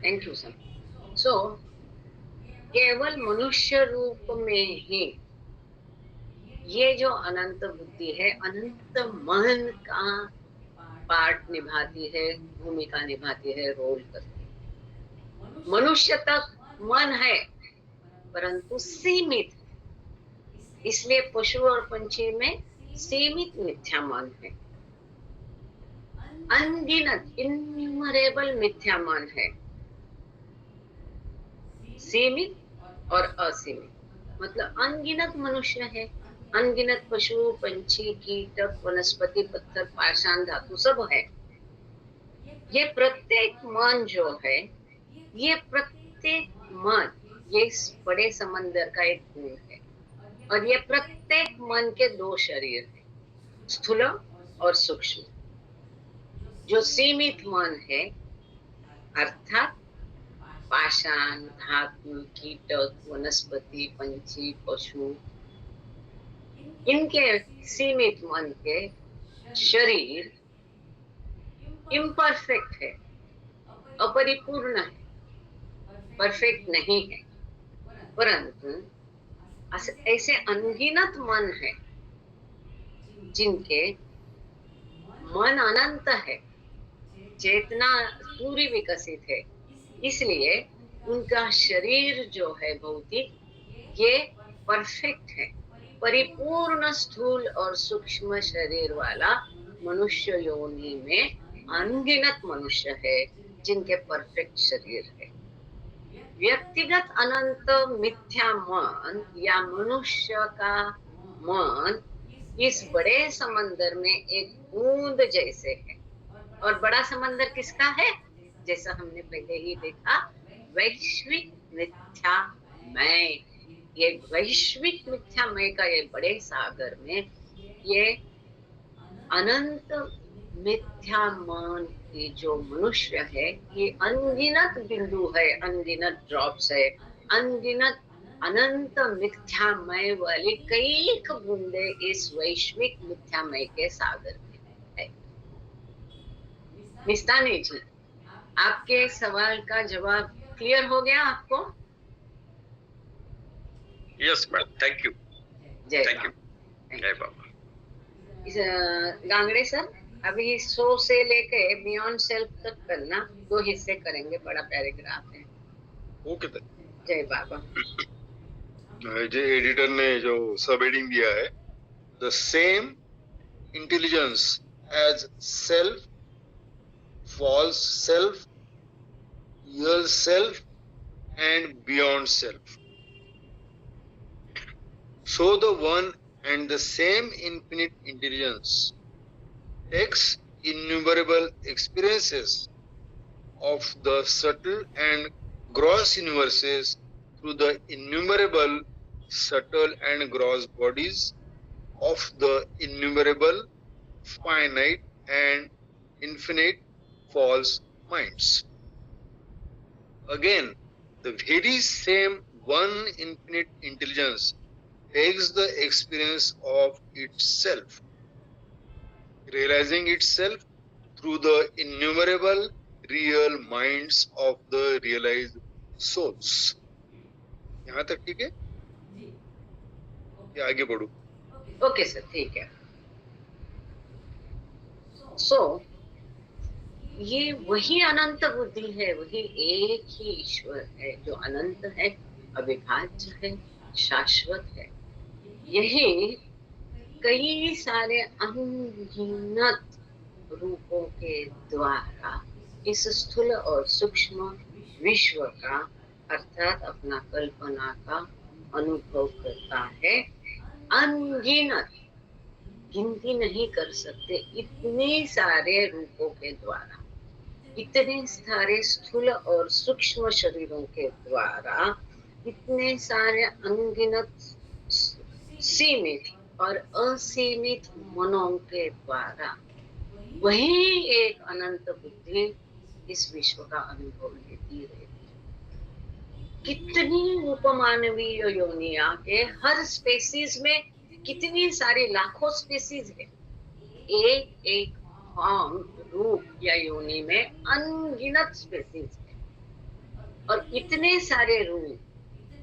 Speaker 2: Thank you sir. So केवल मनुष्य रूप में ही ये जो अनंत बुद्धि है, अनंत मन का पार्ट निभाती है, भूमिका निभाती है, रोल करती है। मनुष्य तक मन है परंतु सीमित है, इसलिए पशु और पंछी में सीमित मिथ्या मन है। अनगिनत इन्यूमरेबल मिथ्या मन है, सीमित और असीमित, मतलब अनगिनत मनुष्य है, अनगिनत पशु पंछी कीटक वनस्पति पत्थर पाषाण धातु सब है। ये प्रत्येक मन जो है, ये प्रत्येक मन ये इस बड़े समंदर का एक बूंद है, और ये प्रत्येक मन के दो शरीर है, स्थूल और सूक्ष्म। जो सीमित मन है अर्थात पाषाण धातु कीटक वनस्पति पंछी पशु, इनके सीमित मन के शरीर इम्परफेक्ट है, अपरिपूर्ण है, परफेक्ट नहीं है, परंतु ऐसे अनगिनत मन है जिनके मन अनंत है, चेतना पूरी विकसित है, इसलिए उनका शरीर जो है भौतिक ये परफेक्ट है, परिपूर्ण स्थूल और सूक्ष्म शरीर वाला मनुष्य योनि में अनगिनत मनुष्य है जिनके परफेक्ट शरीर है। व्यक्तिगत अनंत मिथ्या मन या मनुष्य का मन इस बड़े समंदर में एक बूंद जैसे है, और बड़ा समंदर किसका है? जैसा हमने पहले ही देखा, वैश्विक मिथ्यामय। ये वैश्विक मिथ्यामय का ये बड़े सागर में ये अनंत मिथ्या मन की जो मनुष्य है, ये अनगिनत बिंदु है, अनगिनत ड्रॉप्स है, अनगिनत अनंत मिथ्यामय वाली कई बूंदे इस वैश्विक मिथ्यामय के सागर में है। मिस्तानी जी, आपके सवाल का जवाब क्लियर हो गया आपको?
Speaker 3: Yes madam, thank you.
Speaker 2: जय
Speaker 3: थैंक यू। जय बाबा।
Speaker 2: गांगड़े सर, अभी 100 से लेके बियॉन्ड सेल्फ तक करना, 2 हिस्से करेंगे, बड़ा पैराग्राफ है।
Speaker 4: ओके
Speaker 2: जय बाबा।
Speaker 4: जो एडिटर ने जो सब हेडिंग दिया है, the same intelligence as self, false self, real self and beyond self. So the one and the same infinite intelligence takes innumerable experiences of the subtle and gross universes through the innumerable subtle and gross bodies of the innumerable finite and infinite false minds. Again, the very same one infinite intelligence takes the experience of itself, realizing itself through the innumerable real minds of the realized souls. यहाँ तक ठीक है? या आगे बढ़ू?
Speaker 2: Okay sir, ठीक है। सो ये वही अनंत बुद्धि है, वही एक ही ईश्वर है जो अनंत है, अविभाज्य है, शाश्वत है। यही कई सारे अनगिनत रूपों के द्वारा इस स्थूल और सूक्ष्म विश्व का अर्थात अपना कल्पना का अनुभव करता है। अनगिनत, गिनती नहीं कर सकते, इतने सारे रूपों के द्वारा, इतने सारे स्थूल और सूक्ष्म शरीरों के द्वारा, इतने सारे अनगिनत सीमित और असीमित मनों के द्वारा वही एक अनंत बुद्धि इस विश्व का अनुभव लेती रहती। कितनी उपमानवीय योनियां के हर स्पेसीज में कितनी सारी लाखों स्पेसीज है, एक एक फॉर्म, रूप या योनि में अनगिनत स्पेसीज है, और इतने सारे रूप,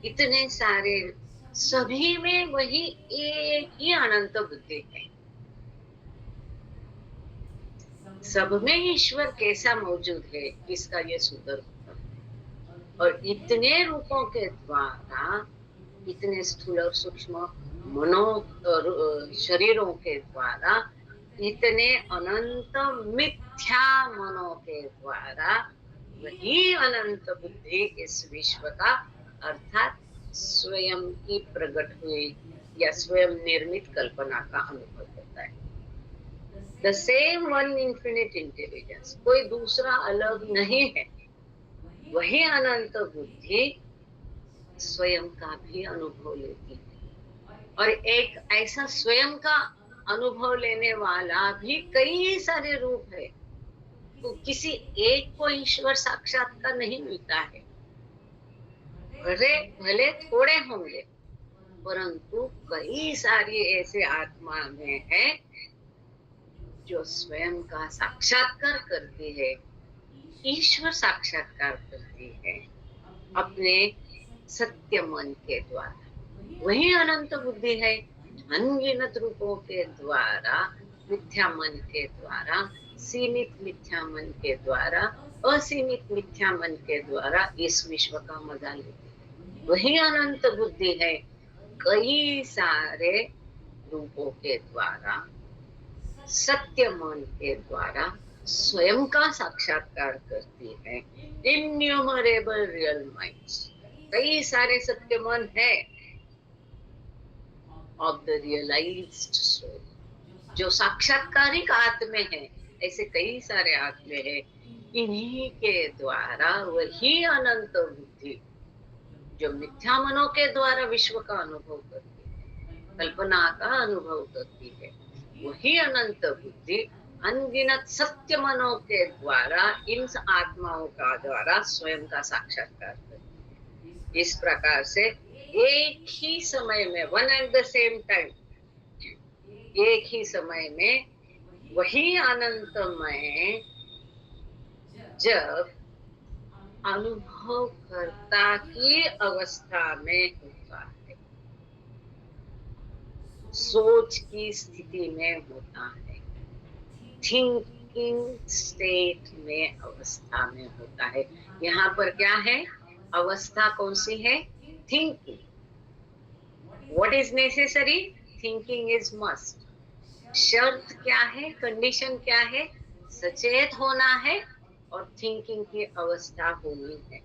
Speaker 2: इतने सारे, सभी में वही एक ही अनंत बुद्धि है। सब में ईश्वर कैसा मौजूद है इसका ये सुंदर उत्तर है। और इतने रूपों के द्वारा, इतने स्थूल और सूक्ष्म मनो और शरीरों के द्वारा, इतने अनंत मिथ्या मनों के द्वारा वही अनंत बुद्धि इस विश्व का अर्थात स्वयं की प्रकट हुई या स्वयं निर्मित कल्पना का अनुभव होता है। The same one infinite intelligence, कोई दूसरा अलग नहीं है, वही अनंत बुद्धि स्वयं का भी अनुभव लेती है। और एक ऐसा स्वयं का अनुभव लेने वाला भी कई सारे रूप है, तो किसी एक को ईश्वर साक्षात्कार नहीं मिलता है। भले थोड़े होंगे, परंतु कई सारी ऐसे आत्मा में है जो स्वयं का साक्षात्कार करती है, ईश्वर साक्षात्कार करती है अपने सत्य मन के द्वारा। वही अनंत बुद्धि है, अनगिनत रूपों के द्वारा, मिथ्या मन के द्वारा, सीमित मिथ्या मन के द्वारा, असीमित मिथ्या मन के द्वारा इस विश्व का मजा लेती है। वही अनंत बुद्धि है, कई सारे रूपों के द्वारा, सत्य मन के द्वारा स्वयं का साक्षात्कार करती है। इन्यूमरेबल रियल माइंड्स, कई सारे सत्य मन है ऑफ द रियलाइज्ड सोल, जो साक्षात्कारिक आत्मे है, ऐसे कई सारे आत्मे हैं। इन्हीं के द्वारा वही अनंत बुद्धि जो मिथ्या मनों के द्वारा विश्व का अनुभव करती है, कल्पना का अनुभव करती है, वही अनंत बुद्धि अनगिनत सत्य मनों के द्वारा इन आत्माओं का द्वारा स्वयं का साक्षात्कार करती है। इस प्रकार से एक ही समय में, one at the same time, एक ही समय में वही अनंतमय जब अनुभव कर्ता की अवस्था में होता है, सोच की स्थिति में होता है, थिंकिंग स्टेट में, अवस्था में होता है। यहाँ पर क्या है? अवस्था कौन सी है? Thinking. What is necessary? Thinking is must. शर्त क्या है? कंडीशन क्या है? सचेत होना है और थिंकिंग की अवस्था होनी है।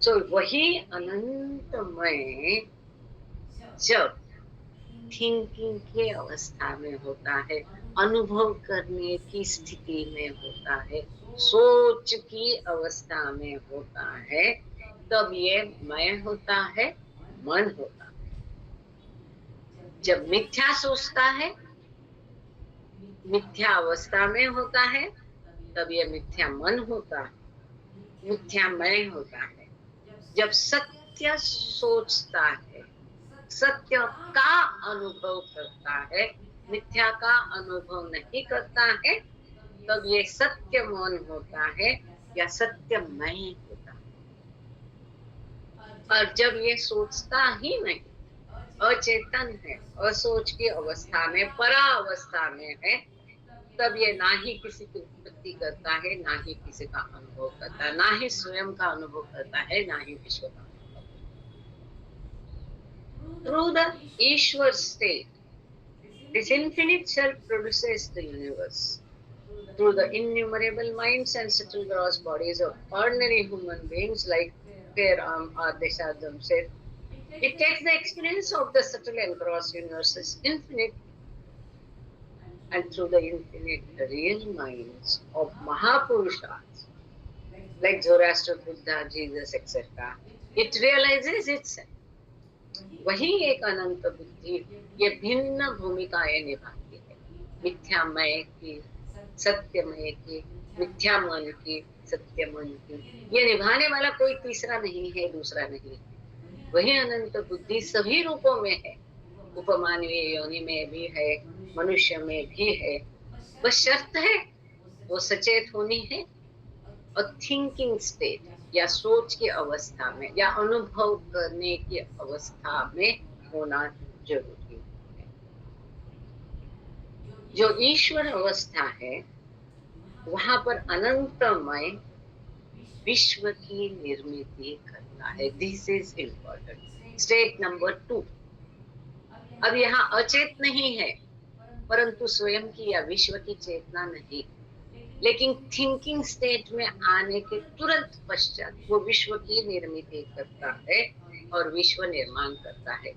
Speaker 2: तो वही अनंतमय जब थिंकिंग की अवस्था में होता है, अनुभव करने की स्थिति में होता है, सोच की अवस्था में होता है, तब ये मैं होता है, मन होता है। जब मिथ्या सोचता है, मिथ्या अवस्था में होता है, तब ये मिथ्या मन होता है, मिथ्या मैं होता है। जब सत्य सोचता है, सत्य का अनुभव करता है, मिथ्या का अनुभव नहीं करता है, तब ये सत्य मन होता है या सत्य मैं होता है। और जब ये सोचता ही नहीं, अचेतन है, असोच की अवस्था में, परा अवस्था में है, तब ये ना ही किसी की उत्पत्ति करता है, ना ही किसी का अनुभव करता है, ना ही स्वयं का अनुभव करता है, ना ही विश्व का अनुभव। Through the Ishwar state, this infinite self produces the universe. Through the innumerable minds and subtle gross bodies of ordinary human beings like Peram or Deshadam said, it takes the experience of the subtle and gross universes infinite, and through the infinite real minds of Mahapurushas like Zoroaster, Buddha, Jesus, etc., it realizes itself. वही एक अनंत बुद्धि ये भिन्न भूमिकाएं निभाती है, मिथ्यामय की, सत्यमय की, मिथ्या मन की, सत्य मन की। ये निभाने वाला कोई तीसरा नहीं है, दूसरा नहीं है। वही अनंत बुद्धि सभी रूपों में है, उपमानवीय योनि में भी है, मनुष्य में भी है। बस शर्त है वो सचेत होनी है और थिंकिंग स्टेट या सोच की अवस्था में या अनुभव करने की अवस्था में होना जरूरी है। जो ईश्वर अवस्था है वहां पर अनंतमय विश्व की निर्मिति करना है। This is important. State number 2। अब यहाँ अचेत नहीं है, परंतु स्वयं की या विश्व की चेतना नहीं, लेकिन थिंकिंग स्टेट में आने के तुरंत पश्चात वो विश्व की निर्मिति करता है और विश्व निर्माण करता है,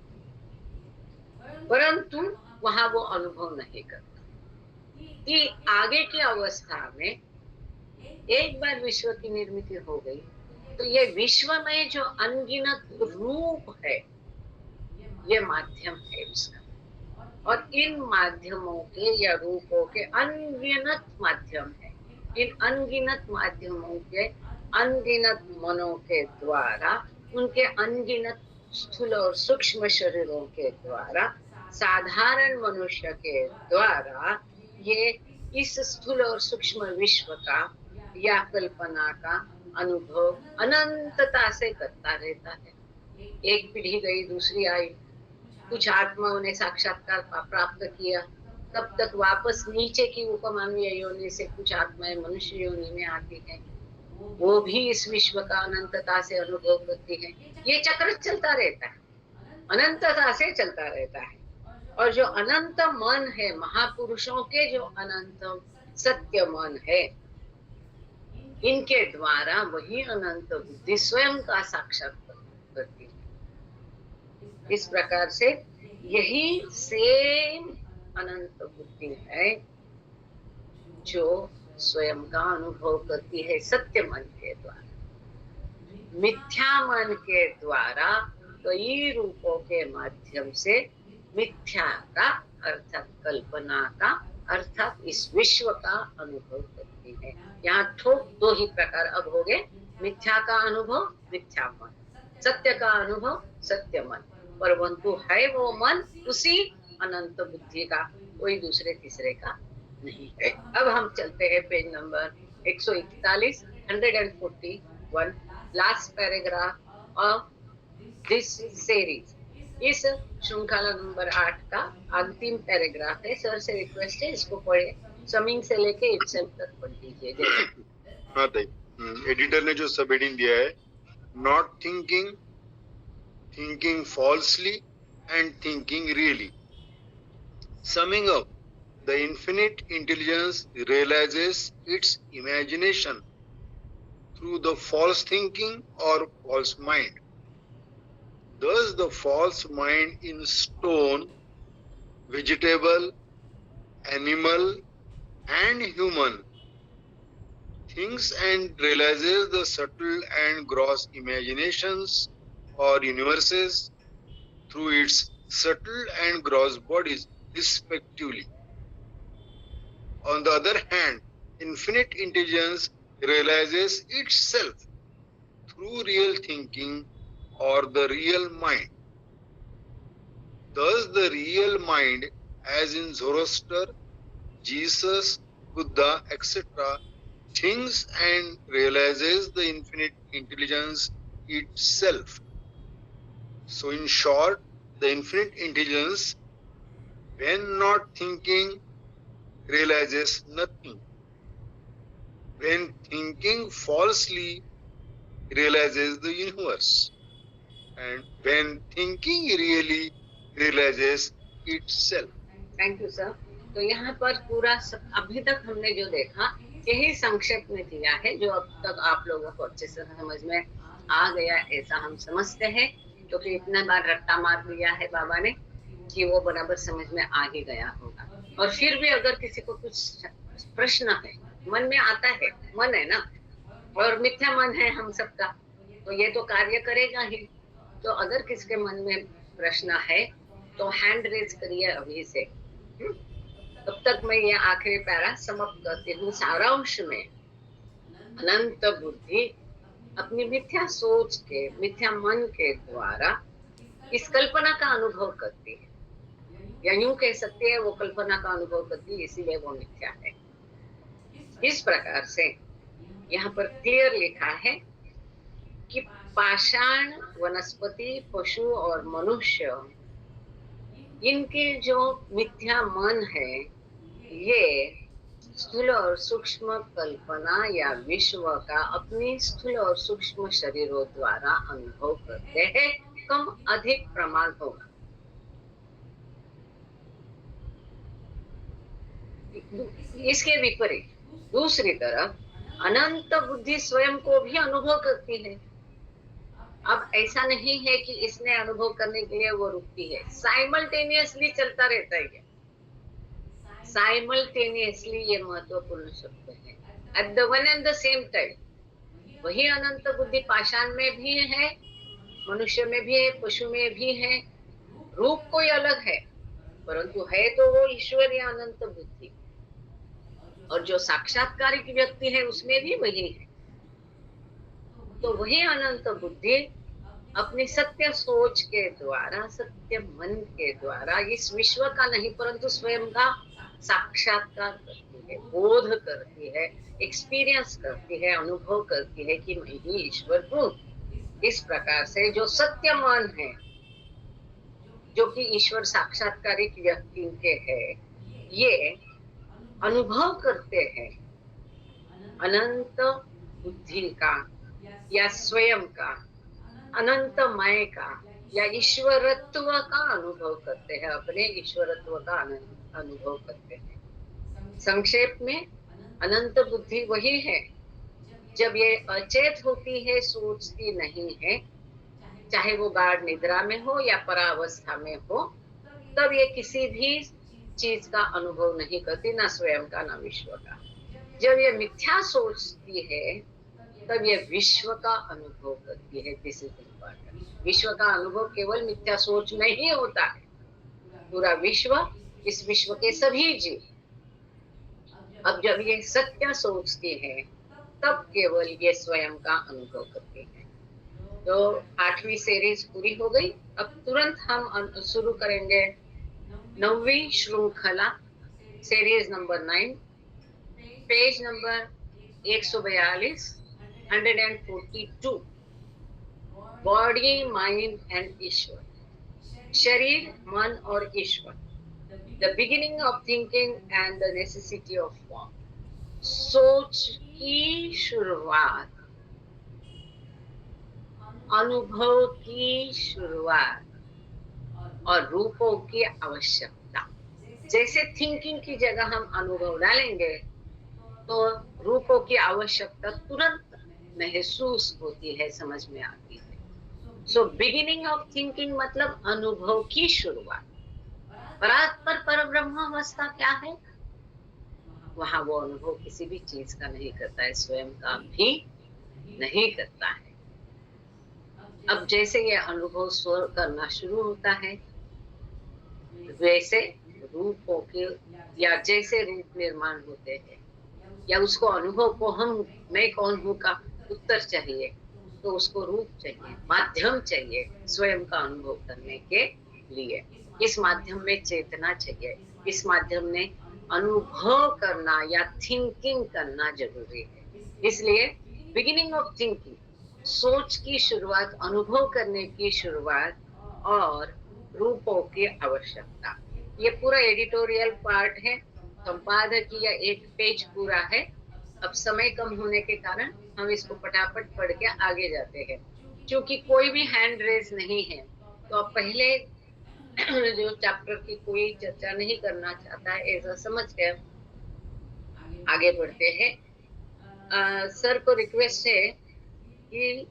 Speaker 2: परंतु वहां वो अनुभव नहीं करता कि आगे की अवस्था में एक बार विश्व की निर्मिति हो गई तो ये विश्व में जो अनगिनत रूप है ये माध्यम है इसका, और इन माध्यमों के या रूपों के अनगिनत माध्यम है। इन अनगिनत माध्यमों के अनगिनत मनों के द्वारा, उनके अनगिनत स्थूल और सूक्ष्म शरीरों के द्वारा, साधारण मनुष्य के द्वारा ये इस स्थूल और सूक्ष्म विश्व का या कल्पना का अनुभव अनंतता से करता रहता है। एक पीढ़ी गई, दूसरी आई, कुछ आत्माओं ने साक्षात्कार प्राप्त किया, तब तक वापस नीचे की उपमानवीय योनि से कुछ आत्माएं मनुष्य योनि में आती हैं, वो भी इस विश्व का अनंतता से अनुभव करती है। ये चक्र चलता रहता है, अनंतता से चलता रहता है। और जो अनंत मन है, महापुरुषों के जो अनंत सत्य मन है, इनके द्वारा वही अनंत बुद्धि स्वयं का साक्षात्कार करती है। इस प्रकार से यही सेम अनंत बुद्धि है जो स्वयं का अनुभव करती है सत्य मन के द्वारा। मिथ्या मन के द्वारा कई रूपों के माध्यम से मिथ्या का अर्थात कल्पना का अर्थात इस विश्व का अनुभव करती है। यहाँ ठोक दो ही प्रकार अब हो गए, मिथ्या का अनुभव मिथ्या मन, सत्य का अनुभव सत्य मन, परंतु है वो मन उसी अनंत बुद्धि का, कोई दूसरे तीसरे का नहीं है। अब हम चलते हैं page number 141, 141, last paragraph of this series. इस श्रृंखला नंबर 8 का अंतिम पैराग्राफ है। सर से रिक्वेस्ट है इसको पढ़े, समिंग से लेके इटसेल्फ तक पढ़ लीजिए।
Speaker 4: हाँ ताई, एडिटर ने जो सब हेडिंग दिया है, not thinking, thinking falsely and thinking really. Summing up, the infinite intelligence realizes its imagination through the false thinking or false mind. Thus, the false mind in stone vegetable, animal, and human, thinks and realizes the subtle and gross imaginations or universes through its subtle and gross bodies, respectively. On the other hand, infinite intelligence realizes itself through real thinking or the real mind. Thus, the real mind, as in Zoroaster, Jesus, Buddha, etc., thinks and realizes the infinite intelligence itself. So, in short, the infinite intelligence, when not thinking, realizes nothing. When thinking falsely, realizes the universe. And when thinking really realizes itself.
Speaker 2: Thank you sir. तो यहाँ पर पूरा अभी तक हमने जो देखा यही संक्षेप में दिया है, जो अब तक आप लोगों को अच्छे से समझ में आ गया ऐसा हम समझते हैं, क्योंकि इतना बार रट्टा मार दिया है बाबा ने कि वो बराबर समझ में आ ही गया होगा। और फिर भी अगर किसी को कुछ प्रश्न है, मन में आता है, मन है ना, और मिथ्या मन है हम सबका, तो ये तो कार्य करेगा ही। तो अगर किसके मन में प्रश्न है तो हैंड रेज करिए अभी से। तब तक मैं ये आखिरी पैरा समाप्त करती हूँ। सारांश में अनंत बुद्धि अपनी मिथ्या सोच के, मिथ्या मन के द्वारा इस कल्पना का अनुभव करती है, या यूं कह सकते हैं वो कल्पना का अनुभव करती है, इसीलिए वो मिथ्या है। इस प्रकार से यहाँ पर क्लियर लिखा है कि पाषाण, वनस्पति, पशु और मनुष्य, इनके जो मिथ्या मन है, ये स्थूल और सूक्ष्म कल्पना या विश्व का अपनी स्थूल और सूक्ष्म शरीरों द्वारा अनुभव करते हैं, कम अधिक प्रमाण होगा। इसके विपरीत दूसरी तरफ अनंत बुद्धि स्वयं को भी अनुभव करती है। अब ऐसा नहीं है कि इसने अनुभव करने के लिए वो रुकती है, साइमल्टेनियसली चलता रहता है। साइमल्टेनियसली ये महत्वपूर्ण शब्द है, at the one and the same time. वही अनंत बुद्धि पाषाण में भी है, मनुष्य में भी है, पशु में भी है। रूप कोई अलग है, परंतु है तो वो ईश्वरीय अनंत बुद्धि। और जो साक्षात्कारिक व्यक्ति है उसमें भी वही है। तो वही अनंत बुद्धि अपनी सत्य सोच के द्वारा, सत्य मन के द्वारा इस विश्व का नहीं परंतु स्वयं का साक्षात्कार करती है, बोध करती है, एक्सपीरियंस करती है, अनुभव करती है कि मैं ही ईश्वर हूँ। इस प्रकार से जो सत्य मन है, जो कि ईश्वर साक्षात्कारिक व्यक्ति के है, ये अनुभव करते हैं अनंत बुद्धि का या स्वयं का, अनंतमय का या ईश्वरत्व का अनुभव करते हैं, अपने ईश्वरत्व का अनुभव करते हैं। संक्षेप में अनंत बुद्धि वही है जब ये अचेत होती है, सोचती नहीं है, चाहे वो गाढ़ निद्रा में हो या परावस्था में हो, तब ये किसी भी चीज का अनुभव नहीं करती, ना स्वयं का ना विश्व का। जब ये मिथ्या सोचती है तब ये विश्व का अनुभव करती है। This is important. विश्व का अनुभव केवल मिथ्या सोच में ही होता है। पूरा विश्व, इस विश्व के सभी जीव, अब जब ये सत्य सोचती है तब केवल ये स्वयं का अनुभव करती है। तो 8वीं सीरीज पूरी हो गई। अब तुरंत हम शुरू करेंगे 9वीं श्रृंखला, series number 9, page number 142, 142, body, mind and ईश्वर, शरीर, मन और ईश्वर, the beginning of thinking and the necessity of form, सोच की शुरुआत, अनुभव की शुरुआत और रूपों की आवश्यकता। जैसे थिंकिंग की जगह हम अनुभव डालेंगे तो रूपों की आवश्यकता तुरंत महसूस होती है, समझ में आती है। सो बिगिनिंग ऑफ थिंकिंग मतलब अनुभव की शुरुआत, परात्पर पर ब्रह्म अवस्था क्या है? वहां वो अनुभव किसी भी चीज का नहीं करता है, स्वयं का भी नहीं करता है। अब जैसे ये अनुभव स्वर करना शुरू होता है, वैसे रूपों के या जैसे रूप निर्माण होते हैं, या उसको अनुभव को हम मैं कौन हूँ का उत्तर चाहिए, तो उसको रूप चाहिए, माध्यम चाहिए स्वयं का अनुभव करने के लिए। इस माध्यम में चेतना चाहिए, इस माध्यम में अनुभव करना या थिंकिंग करना जरूरी है। इसलिए बिगिनिंग ऑफ थिंकिंग, सोच की शुरुआत, अनुभव करने की शुरुआत और रूपों की आवश्यकता। ये पूरा एडिटोरियल पार्ट है, संपादकीय एक पेज पूरा है। अब समय कम होने के कारण हम इसको फटाफट पढ़ के आगे जाते हैं। क्योंकि कोई भी हैंड रेज नहीं है, तो अब पहले जो चैप्टर की कोई चर्चा नहीं करना चाहता है ऐसा समझ के आगे बढ़ते हैं। सर को रिक्वेस्ट है कि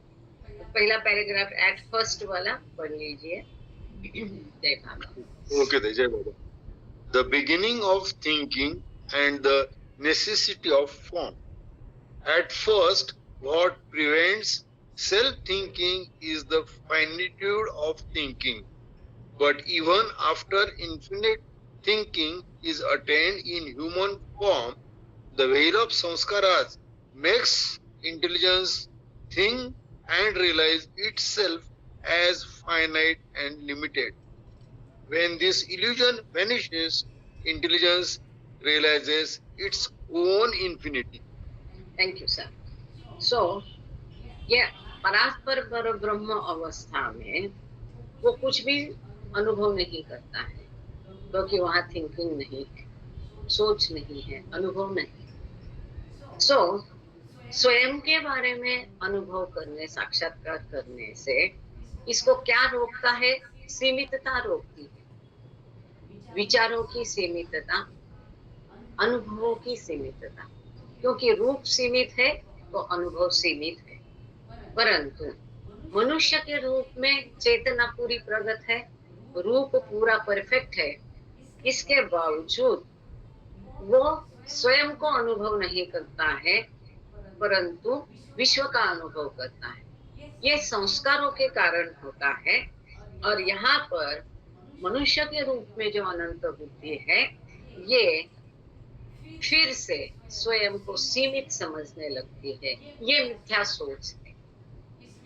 Speaker 2: पहला पैराग्राफ एट फर्स्ट वाला पढ़ लीजिए। जय बाबा।
Speaker 4: Okay, Jai Baba. The beginning of thinking and the necessity of form. At first, what prevents self-thinking is the finitude of thinking. But even after infinite thinking is attained in human form, the veil of samskaras makes intelligence think and realize itself as finite and limited. When this illusion vanishes, intelligence realizes its own infinity.
Speaker 2: Thank you sir. So ये परात्पर पर ब्रह्म अवस्था में वो कुछ भी अनुभव नहीं करता है, क्योंकि वहां थिंकिंग नहीं है, सोच नहीं है, अनुभव नहीं है। सो स्वयं के बारे में अनुभव करने, साक्षात्कार करने से इसको क्या रोकता है? सीमितता रोकती है, विचारों की सीमितता, अनुभवों की सीमितता। क्योंकि रूप सीमित है तो अनुभव सीमित है। परंतु मनुष्य के रूप में चेतना पूरी प्रगत है, रूप पूरा परफेक्ट है, इसके बावजूद वो स्वयं को अनुभव नहीं करता है, परंतु विश्व का अनुभव करता है। ये संस्कारों के कारण होता है। और यहाँ पर मनुष्य के रूप में जो अनंत बुद्धि है, ये फिर से स्वयं को सीमित समझने लगती है। ये मिथ्या सोच है।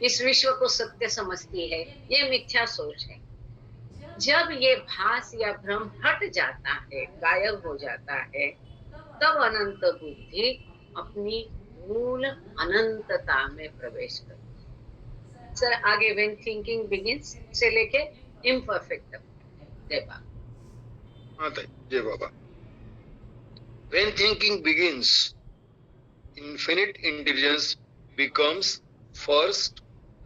Speaker 2: इस विश्व को सत्य समझती है, ये मिथ्या सोच है। जब ये भास या भ्रम हट जाता है, गायब हो जाता है, तब अनंत बुद्धि अपनी मूल अनंतता में प्रवेश करती है। सर आगे व्हेन थिंकिंग बिगिंस से लेके इम्परफेक्ट तक। जय बाबा।
Speaker 4: Jai Baba. When thinking begins, infinite intelligence becomes first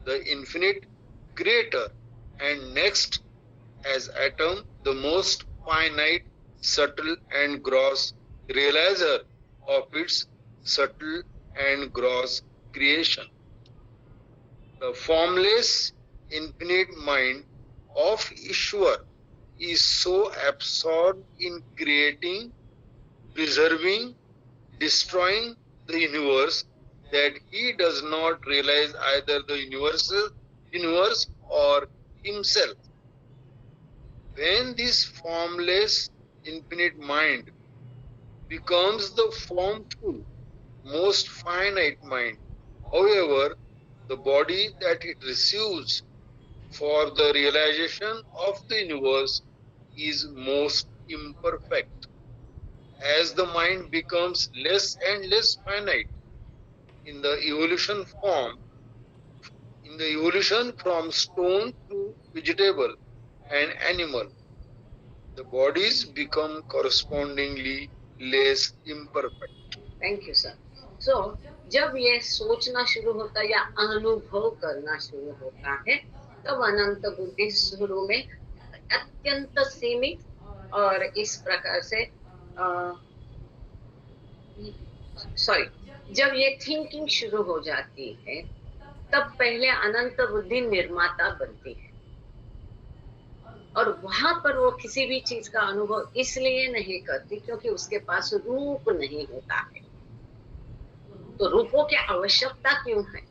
Speaker 4: the infinite creator, and next as atom the most finite, subtle and gross realizer of its subtle and gross creation. The formless infinite mind of Ishwar is so absorbed in creating, preserving, destroying the universe that he does not realize either the universe or himself. When this formless infinite mind becomes the formful, most finite mind, however, the body that it receives for the realization of the universe is most imperfect. As the mind becomes less and less finite in the evolution from stone to vegetable and animal, the bodies become correspondingly less imperfect.
Speaker 2: Thank you sir. So जब ये सोचना शुरू होता है या अनुभव करना शुरू होता है, तब अनंत बुद्धि शुरू में अत्यंत सीमित और इस प्रकार से जब ये थिंकिंग शुरू हो जाती है, तब पहले अनंत बुद्धि निर्माता बनती है और वहां पर वो किसी भी चीज का अनुभव इसलिए नहीं करती क्योंकि उसके पास रूप नहीं होता है। तो रूपों की आवश्यकता क्यों है?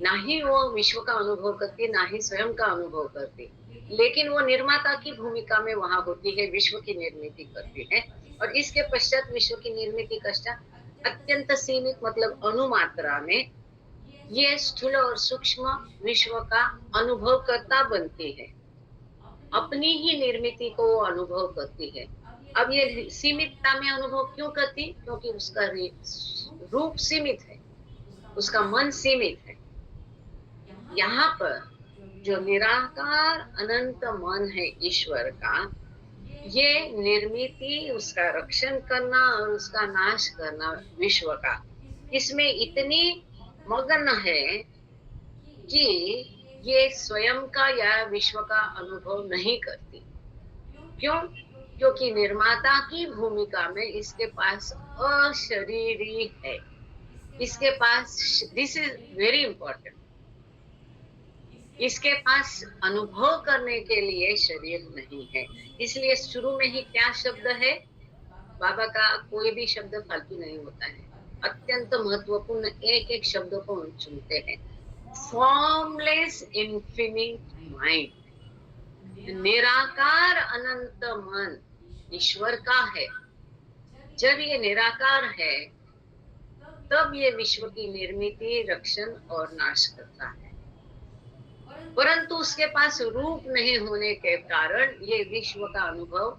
Speaker 2: ना ही वो विश्व का अनुभव करती, ना ही स्वयं का अनुभव करती, लेकिन वो निर्माता की भूमिका में वहां होती है, विश्व की निर्मित करती है। और इसके पश्चात विश्व की निर्मित पश्चात अत्यंत सीमित मतलब अणुमात्रा में ये स्थूल और सूक्ष्म विश्व का अनुभवकर्ता बनती है, अपनी ही निर्मित को वो अनुभव करती है। अब ये सीमितता में अनुभव क्यों करती? क्योंकि उसका रूप सीमित है, उसका मन सीमित है। यहाँ पर जो निराकार अनंत मन है ईश्वर का, ये निर्मिति, उसका रक्षण करना और उसका नाश करना विश्व का, इसमें इतनी मग्न है कि ये स्वयं का या विश्व का अनुभव नहीं करती। क्यों? क्योंकि निर्माता की भूमिका में इसके पास अशरीरी है, इसके पास, दिस इज वेरी इंपॉर्टेंट, इसके पास अनुभव करने के लिए शरीर नहीं है। इसलिए शुरू में ही क्या शब्द है? बाबा का कोई भी शब्द फालतू नहीं होता है, अत्यंत महत्वपूर्ण एक एक शब्द को हम चुनते हैं। फॉर्मलेस इन्फिनिट माइंड, निराकार अनंत मन ईश्वर का है। जब ये निराकार है तब ये विश्व की निर्मिति, रक्षण और नाश करता है। परंतु उसके पास रूप नहीं होने के कारण ये विश्व का अनुभव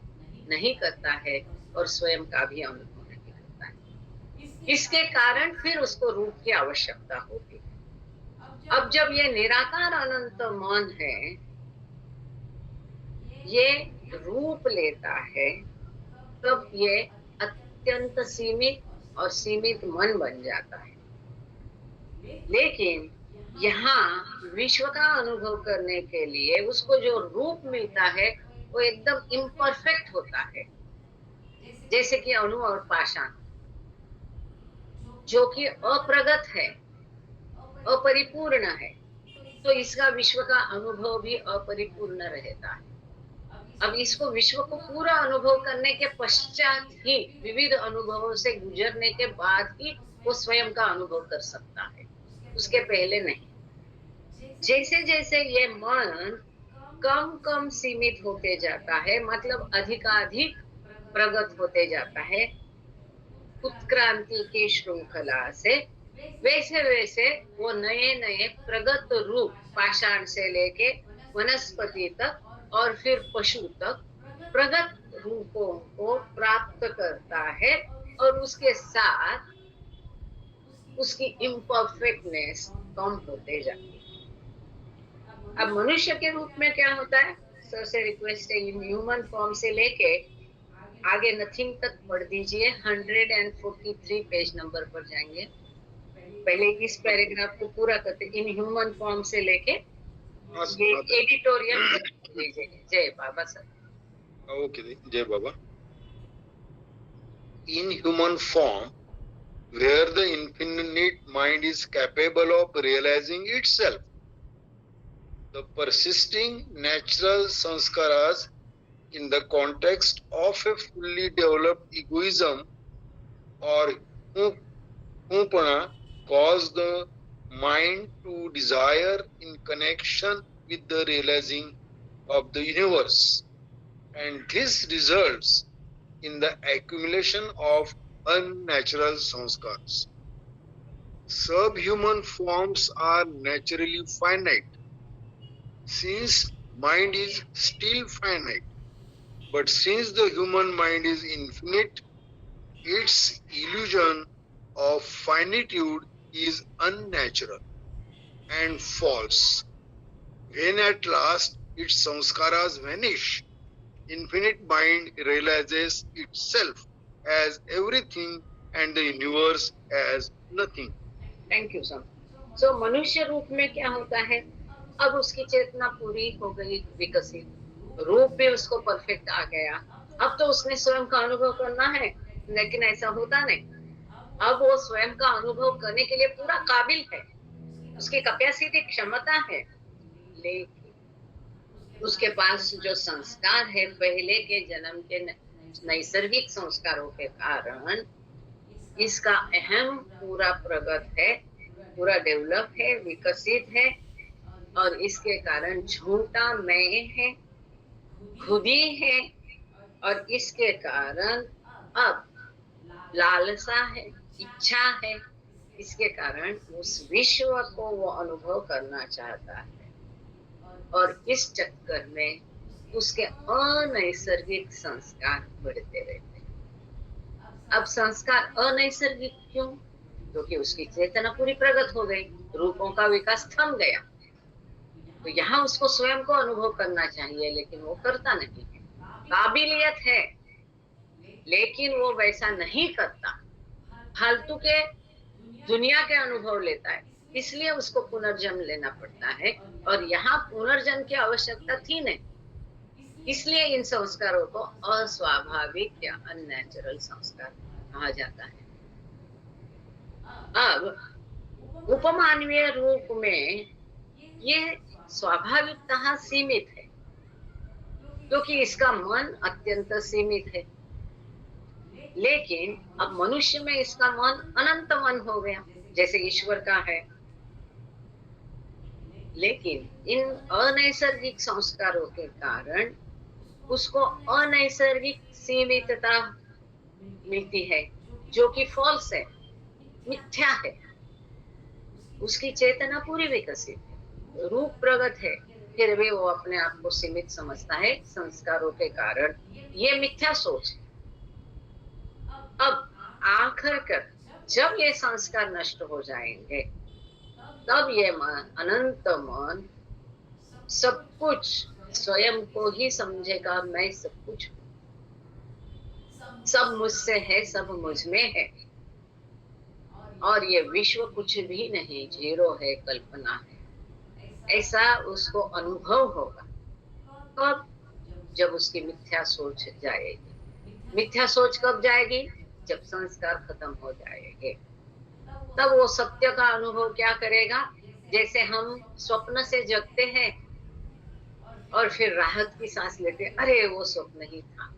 Speaker 2: नहीं करता है और स्वयं का भी अनुभव नहीं करता है। इसके कारण फिर उसको रूप की आवश्यकता होती है। अब जब ये निराकार अनंत मन है, ये रूप लेता है, तब ये अत्यंत सीमित और सीमित मन बन जाता है। लेकिन यहाँ विश्व का अनुभव करने के लिए उसको जो रूप मिलता है वो एकदम इम्परफेक्ट होता है, जैसे कि अणु और पाषाण, जो कि अप्रगत है, अपरिपूर्ण है, तो इसका विश्व का अनुभव भी अपरिपूर्ण रहता है। अब इसको विश्व को पूरा अनुभव करने के पश्चात ही, विविध अनुभवों से गुजरने के बाद ही वो स्वयं का अनुभव कर सकता है, उसके पहले नहीं। जैसे जैसे ये मन कम कम सीमित होते जाता है, मतलब अधिकाधिक प्रगत होते जाता है उत्क्रांति की श्रृंखला से, वैसे वैसे वो नए नए प्रगत रूप, पाषाण से लेके वनस्पति तक और फिर पशु तक प्रगत रूपों को प्राप्त करता है, और उसके साथ उसकी इम्परफेक्टनेस कम होते जाती है। अब मनुष्य के रूप में क्या होता है? सर से रिक्वेस्ट है, इन ह्यूमन फॉर्म से लेके आगे नथिंग तक पढ़ दीजिए, 143 पेज नंबर पर जाएंगे। पहले इस पैराग्राफ को पूरा करते, इन ह्यूमन फॉर्म से लेके ये एडिटोरियल लीजिए। जय बाबा सर।
Speaker 4: ओके, जय बाबा। In human form, where the infinite mind is capable of realizing itself, the persisting natural sanskaras in the context of a fully developed egoism or hupana cause the mind to desire in connection with the realizing of the universe, and this results in the accumulation of unnatural sanskars. Subhuman forms are naturally finite, since mind is still finite. But since the human mind is infinite, its illusion of finitude is unnatural and false. When at last its sanskaras vanish, infinite mind realizes itself as everything and the universe as nothing.
Speaker 2: Thank you sir. So मनुष्य रूप में क्या होता है? अब उसकी चेतना पूरी हो गई, विकसित, रूप भी उसको परफेक्ट आ गया। अब तो उसने स्वयं का अनुभव करना है, लेकिन ऐसा होता नहीं। अब वो स्वयं का अनुभव करने के लिए पूरा काबिल है, उसकी कैपेसिटी, क्षमता है, लेकिन उसके पास जो संस्कार है पहले के जन्म के नैसर्गिक संस्कारों के कारण इसका अहम पूरा प्रगत है, पूरा डेवलप है, विकसित है, और इसके कारण झूठा मैं है, खुदी है, और इसके कारण अब लालसा है, इच्छा है, इसके कारण उस विश्व को वो अनुभव करना चाहता है, और इस चक्कर में उसके अनैसर्गिक संस्कार बढ़ते रहते हैं। अब संस्कार अनैसर्गिक क्यों? क्योंकि उसकी चेतना पूरी प्रगत हो गई, रूपों का विकास थम गया, तो यहाँ उसको स्वयं को अनुभव करना चाहिए, लेकिन वो करता नहीं है। काबिलियत है लेकिन वो वैसा नहीं करता, फालतू के दुनिया के अनुभव लेता है, इसलिए उसको पुनर्जन्म लेना पड़ता है, और यहाँ पुनर्जन्म की आवश्यकता थी नहीं, इसलिए इन संस्कारों को अस्वाभाविक या अननेचुरल संस्कार कहा जाता है। अब उपमानवीय रूप में ये स्वाभाविकतः सीमित है, क्योंकि इसका मन अत्यंत सीमित है, लेकिन अब मनुष्य में इसका मन अनंत मन हो गया, जैसे ईश्वर का है। लेकिन इन अनैसर्गिक संस्कारों के कारण उसको अनैसर्गिक सीमितता मिलती है, जो कि फॉल्स है, मिथ्या है। उसकी चेतना पूरी विकसित है, रूप प्रगत है, फिर भी वो अपने आप को सीमित समझता है संस्कारों के कारण। ये मिथ्या सोच है। अब आखिर कर जब ये संस्कार नष्ट हो जाएंगे, तब ये मन, अनंत मन, सब कुछ स्वयं को ही समझेगा, मैं सब कुछ हूँ, सब मुझसे है, सब मुझ में है, और ये विश्व कुछ भी नहीं, जीरो है, कल्पना है, ऐसा उसको अनुभव होगा। कब? जब उसकी मिथ्या सोच जाएगी। मिथ्या सोच कब जाएगी? जब संस्कार खत्म हो जाएंगे, तब वो सत्य का अनुभव क्या करेगा? जैसे हम स्वप्न से जगते हैं और फिर राहत की सांस लेते, अरे वो स्वप्न ही था।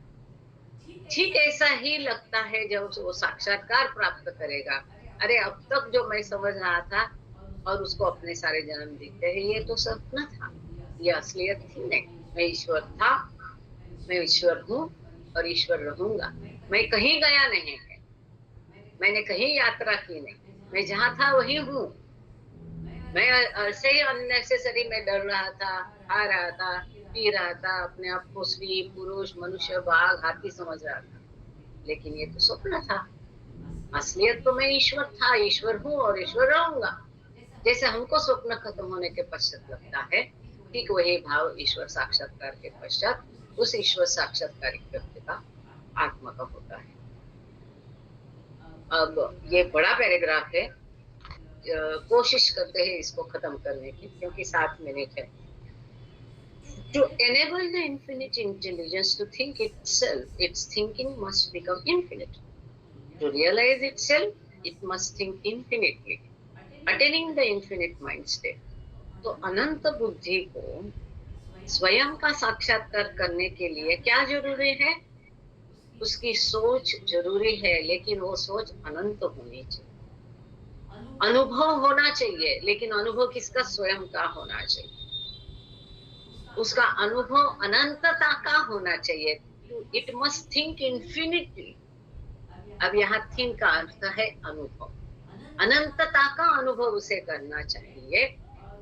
Speaker 2: ठीक ऐसा ही लगता है जब वो साक्षात्कार प्राप्त करेगा, अरे अब तक जो मैं समझ रहा था और उसको अपने सारे जन्म दिखते हैं, ये तो स्वप्न था, ये असलियत थी नहीं। मैं ईश्वर था, मैं ईश्वर हूँ और ईश्वर रहूंगा। मैं कहीं गया नहीं है, मैंने कहीं यात्रा की नहीं, मैं जहाँ था वही हूँ। मैं ऐसे ही अननेसेसरी में डर रहा था, खा रहा था, पी रहा था, अपने आप को स्त्री, पुरुष, मनुष्य, बाघ, हाथी समझ रहा था, लेकिन ये तो स्वप्न था। असलियत तो मैं ईश्वर था, ईश्वर हूँ और ईश्वर रहूंगा। जैसे हमको स्वप्न खत्म होने के पश्चात लगता है, ठीक वही भाव ईश्वर साक्षात्कार के पश्चात उस ईश्वर साक्षात्कार व्यक्ति का आत्मा का होता है। अब ये बड़ा पैराग्राफ है, कोशिश करते हैं इसको खत्म करने की, क्योंकि 7 मिनट है। To enable the infinite intelligence to think itself, its thinking must become infinite. To realize itself, it must think infinitely, attaining the infinite mind state. तो अनंत बुद्धि को स्वयं का साक्षात्कार करने के लिए क्या जरूरी है? उसकी सोच जरूरी है, लेकिन वो सोच अनंत होनी चाहिए। अनुभव होना चाहिए, लेकिन अनुभव किसका? स्वयं का होना चाहिए। उसका अनुभव अनंतता का होना चाहिए। It must think infinitely. अब यहाँ थिंक का अर्थ है अनुभव। अनंतता का अनुभव उसे करना चाहिए,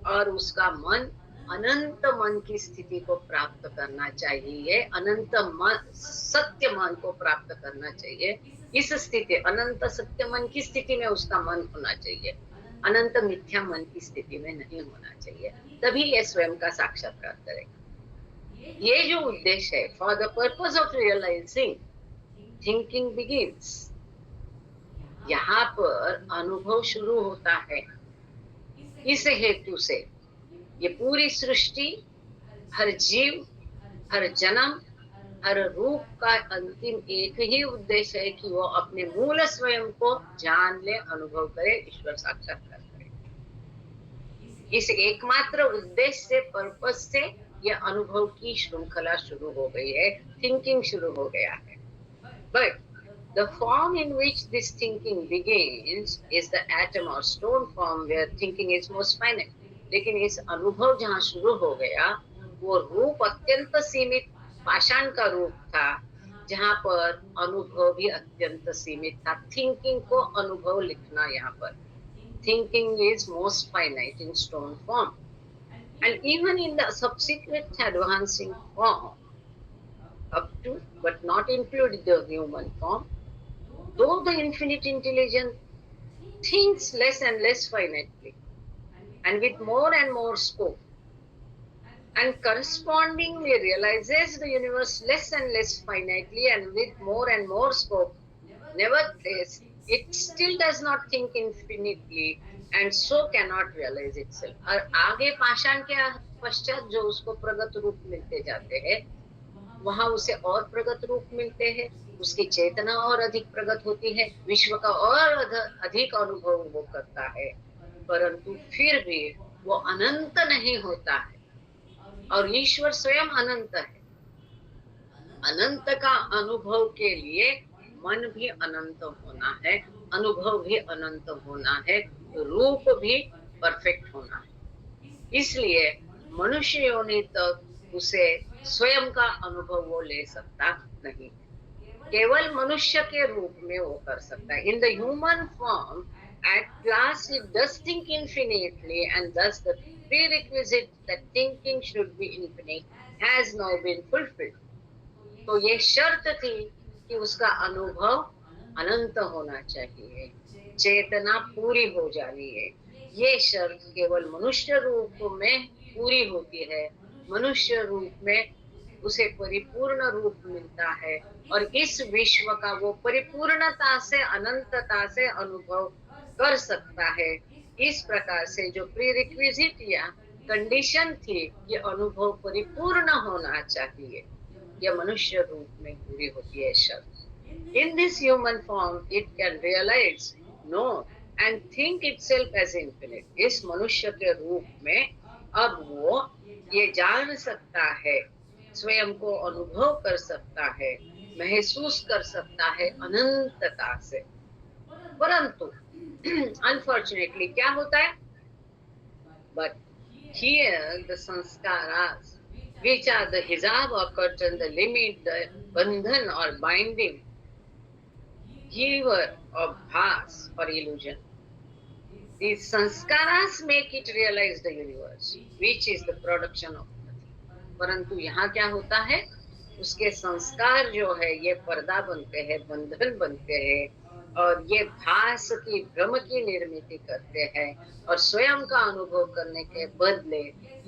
Speaker 2: और उसका मन अनंत मन की स्थिति को प्राप्त करना चाहिए, अनंत मन, सत्य मन को प्राप्त करना चाहिए। इस स्थिति, अनंत सत्य मन की स्थिति में उसका मन होना चाहिए, अनंत मिथ्या मन की स्थिति में नहीं होना चाहिए, तभी ये स्वयं का साक्षात्कार करेगा। ये जो उद्देश्य है, for the purpose of realising thinking begins, यहाँ पर अनुभव शुरू होता है। इस हेतु से ये पूरी सृष्टि, हर जीव, हर जन्म, हर रूप का अंतिम एक ही उद्देश्य है कि वो अपने मूल स्वयं को जान ले, अनुभव करे, ईश्वर साक्षात्कार करे। इस एकमात्र उद्देश्य से, पर्पस से ये अनुभव की श्रृंखला शुरू हो गई है, थिंकिंग शुरू हो गया है. But the form in which this thinking begins is the atom or stone form where thinking is most finite. लेकिन इस अनुभव जहाँ शुरू हो गया, वो रूप अत्यंत सीमित पाषाण का रूप था, जहाँ पर अनुभव भी अत्यंत सीमित था. थिंकिंग को अनुभव लिखना यहाँ पर. Thinking is most finite in stone form. And even in the subsequent advancing form, up to but not including the human form, though the infinite intelligence thinks less and less finitely and with more and more scope, and correspondingly realizes the universe less and less finitely and with more and more scope, nevertheless, it still does not think infinitely and so cannot realize itself. और आगे पाषाण के पश्चात जो उसको प्रगत रूप मिलते जाते हैं, वहां उसे और प्रगत रूप मिलते हैं, उसकी चेतना और अधिक प्रगत होती है, विश्व का और अधिक अनुभव वो करता है, परंतु फिर भी वो अनंत नहीं होता है. और ईश्वर स्वयं अनंत है. अनंत का अनुभव के लिए मन भी अनंत होना है, अनुभव भी अनंत होना है, रूप भी परफेक्ट होना है. इसलिए मनुष्य योनि तक उसे स्वयं का अनुभव वो ले सकता नहीं, केवल मनुष्य के रूप में वो कर सकता है. In the human form at last it does think infinitely, and thus the prerequisite that thinking should be infinite has now been fulfilled. तो ये शर्त थी कि उसका अनुभव अनंत होना चाहिए, चेतना पूरी हो जानी है. ये शर्त केवल मनुष्य रूप में पूरी होती है. मनुष्य रूप में उसे परिपूर्ण रूप मिलता है और इस विश्व का वो परिपूर्णता से अनंतता से अनुभव कर सकता है. इस प्रकार से जो प्रीरिक्विजिट या कंडीशन थी कि अनुभव परिपूर्ण होना चाहिए, यह मनुष्य रूप में पूरी होती है शर्त. In this human form, it can realize, know and think itself as infinite. इस मनुष्य के रूप में अब वो ये जान सकता है, स्वयं को अनुभव कर सकता है, महसूस कर सकता है अनंतता से. परंतु अनफॉर्चुनेटली क्या होता है? But here the sanskaras, which are the hijab or curtain, the limit, the bandhan or binding, giver of bhas or illusion, these sanskaras make it realize the universe, which is the production of nothing. परंतु यहाँ क्या होता है? उसके संस्कार जो है ये पर्दा बनते हैं, बंधन बनते हैं और ये भास की भ्रम की निर्मित करते हैं और स्वयं का अनुभव करने के बदले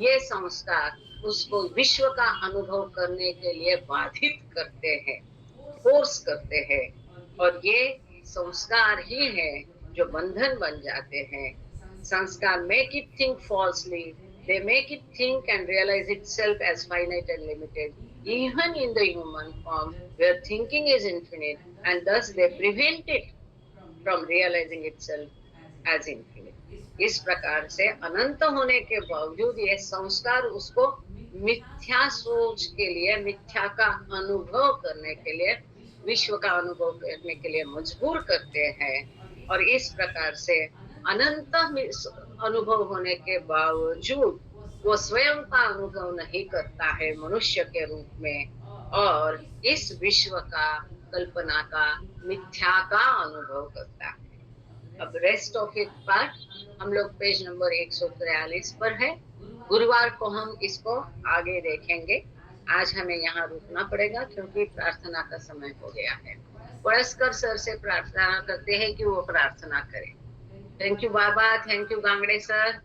Speaker 2: ये संस्कार उसको विश्व का अनुभव करने के लिए बाधित करते हैं, फोर्स करते हैं. और ये संस्कार ही है जो बंधन बन जाते हैं. संस्कार make it think falsely, they make it think and realize itself as finite and limited, even in the human form where thinking is infinite, and thus they prevent it from realizing itself as infinite. इस प्रकार से अनंत होने के बावजूद ये संस्कार उसको मिथ्या सोच के लिए, मिथ्या का अनुभव करने के लिए, विश्व का अनुभव करने के लिए मजबूर करते हैं. और इस प्रकार से अनंत अनुभव होने के बावजूद वो स्वयं का अनुभव नहीं करता है मनुष्य के रूप में और इस विश्व का, कल्पना का, मिथ्या का अनुभव करता है. अब रेस्ट ऑफ इट पार्ट हम लोग पेज नंबर 143 पर है. गुरुवार को हम इसको आगे देखेंगे. आज हमें यहाँ रुकना पड़ेगा क्योंकि प्रार्थना का समय हो गया है. वयस्कर सर से प्रार्थना करते हैं कि वो प्रार्थना करें. थैंक यू बाबा, thank you Gangde sir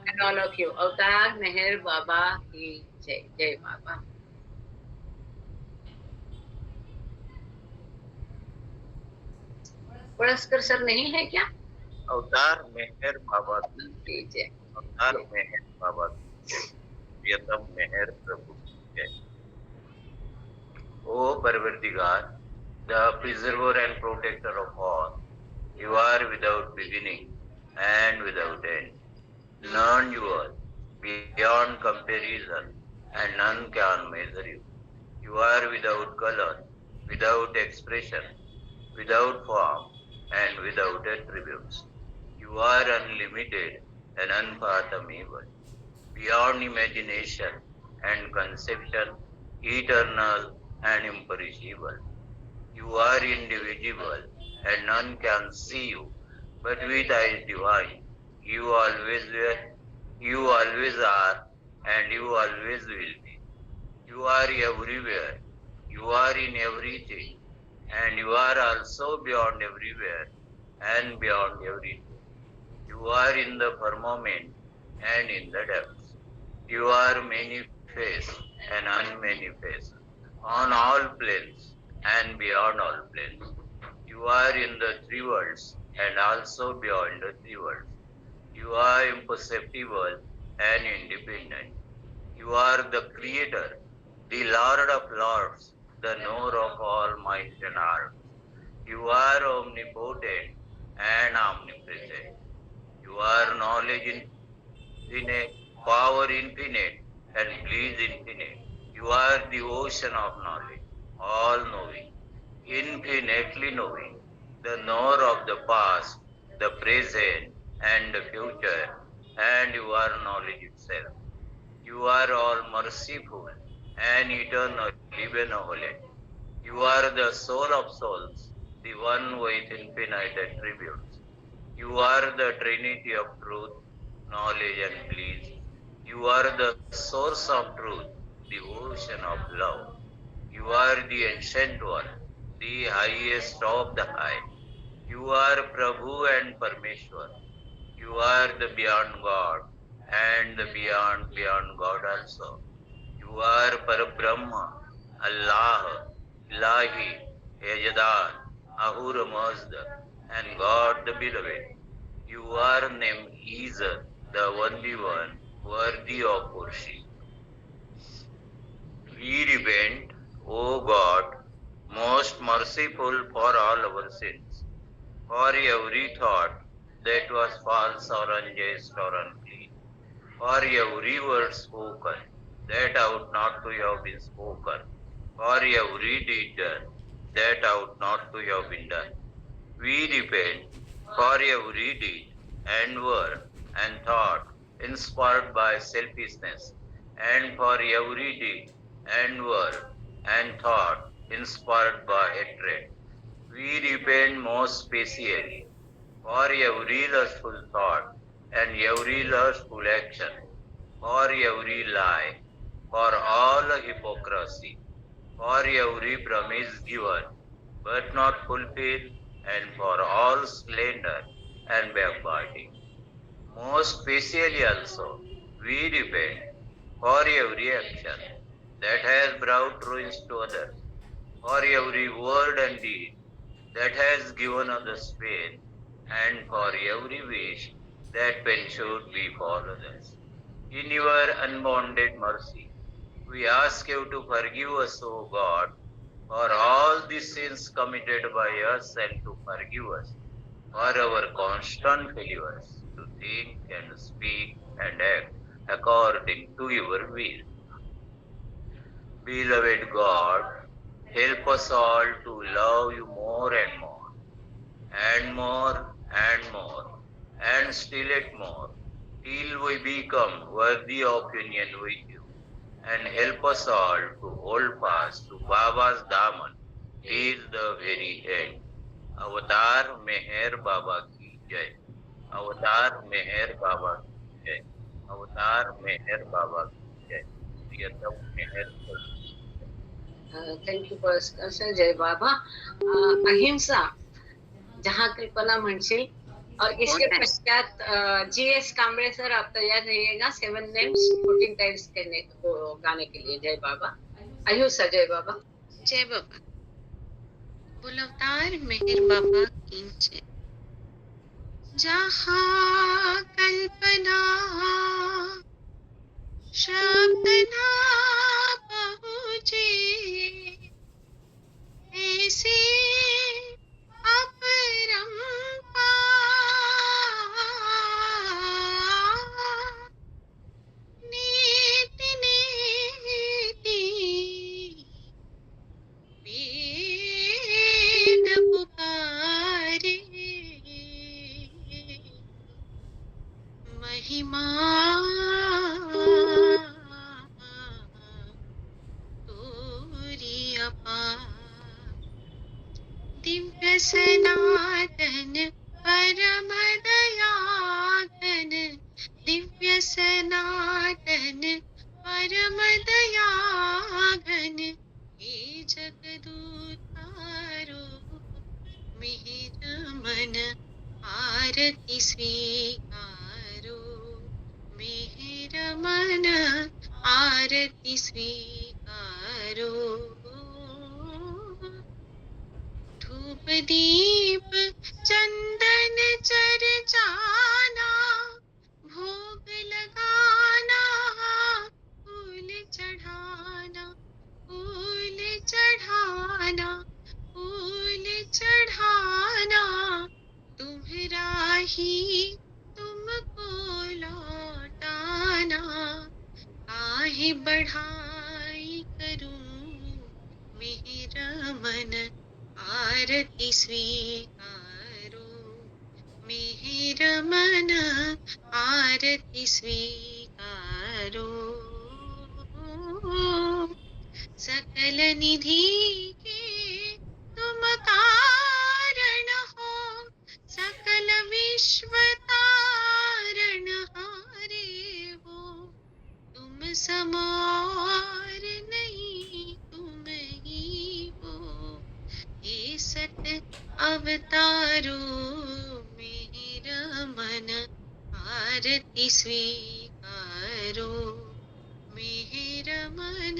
Speaker 2: and all of you. Avatar Meher बाबा की जय. जय बाबा. वयस्कर सर नहीं है क्या?
Speaker 7: अवतार मेहर बाबा
Speaker 2: की जय.
Speaker 7: अवतार मेहर बाबा प्रियतम मेहर प्रभु जय. O Parvardigar, the preserver and protector of all, you are without beginning and without end, non-dual, beyond comparison, and none can measure you. You are without color, without expression, without form, and without attributes. You are unlimited and unfathomable, beyond imagination and conception, eternal and imperishable. You are indivisible, and none can see you, but with eyes divine. You always were, you always are, and you always will be. You are everywhere. You are in everything, and you are also beyond everywhere and beyond everything. You are in the firmament and in the depths. You are manifest and unmanifest on all planes and beyond all planes. You are in the three worlds and also beyond the three worlds. You are imperceptible and independent. You are the creator, the Lord of lords, the knower of all might and art. You are omnipotent and omnipresent. You are knowledge infinite, power infinite, and bliss infinite. You are the ocean of knowledge, all knowing, infinitely knowing, the knower of the past, the present, and the future, and you are knowledge itself. You are all merciful and eternally benevolent. You are the soul of souls, the one with infinite attributes. You are the Trinity of truth, knowledge, and bliss. You are the source of truth, the ocean of love. You are the ancient one, the highest of the high. You are Prabhu and Parmeshwar. You are the beyond God and the beyond God also. You are Parabrahma, Allah, Ilahi, Yajdan, Ahura Mazda, and God the Beloved. You are named Isa, the only one worthy of worship. We repent, O God, most merciful for all our sins, for every thought that was false or unjust or unclean, for every word spoken that ought not to have been spoken, for every deed done that ought not to have been done. We repent for every deed and word and thought inspired by selfishness, and for every deed and word and thought inspired by hatred. We repent most specially for every lustful thought and every lustful action, for every lie, for all hypocrisy, for every promise given but not fulfilled, and for all slander and backbiting. Most specially also, we repent for every action that has brought ruins to others, for every word and deed that has given others pain, and for every wish that pain should befall others. In your unbounded mercy, we ask you to forgive us, O God, for all the sins committed by us and to forgive us for our constant failures to think and speak and act according to your will. Beloved God, help us all to love you more and more, and more and more, and still yet more, till we become worthy of union with you. And help us all to hold fast to Baba's Daman till the very end. अवतार मेहर बाबा की जय, अवतार मेहर बाबा की जय, अवतार मेहर बाबा की जय, प्रियतम मेहर।
Speaker 2: Thank you sir. जय बाबा. अहिंसा जहाँ कल्पना म्हणशील. और इसके पश्चात GS कांबळे सर आप तैयार रहिएगा 7 नेम्स 14 टाइम्स करने को गाने के लिए. जय बाबा. अहिंसा. जय बाबा.
Speaker 8: जय बाबा. बोलो अवतार मेहर बाबा की जय. जहाँ कल्पना शब्द ना पहुँचे, ऐसे अपरंपार नित सनातन परम दयाघन, दिव्य सनातन परम दयाघन, हे जगदुद्धारो मिहिर मन आरती स्वीकारो, मिहिर मन आरती स्वीकारो। धूप दीप चंदन चर्चाना, भोग लगाना, फूल चढ़ाना, फूल चढ़ाना, फूल चढ़ाना, तुम्हारा ही तुमको लौटाना। काहे बढ़ाई करूं मेरा मन आरती स्वीकारो, मेरा मन आरती स्वीकारो। सकल निधि के तुम कारण हो, सकल विश्व तारण हारे हो, तुम समार नहीं तुम ही हो, हे सत अवतारो मेरा मन आरती स्वीकारो, मेरा मन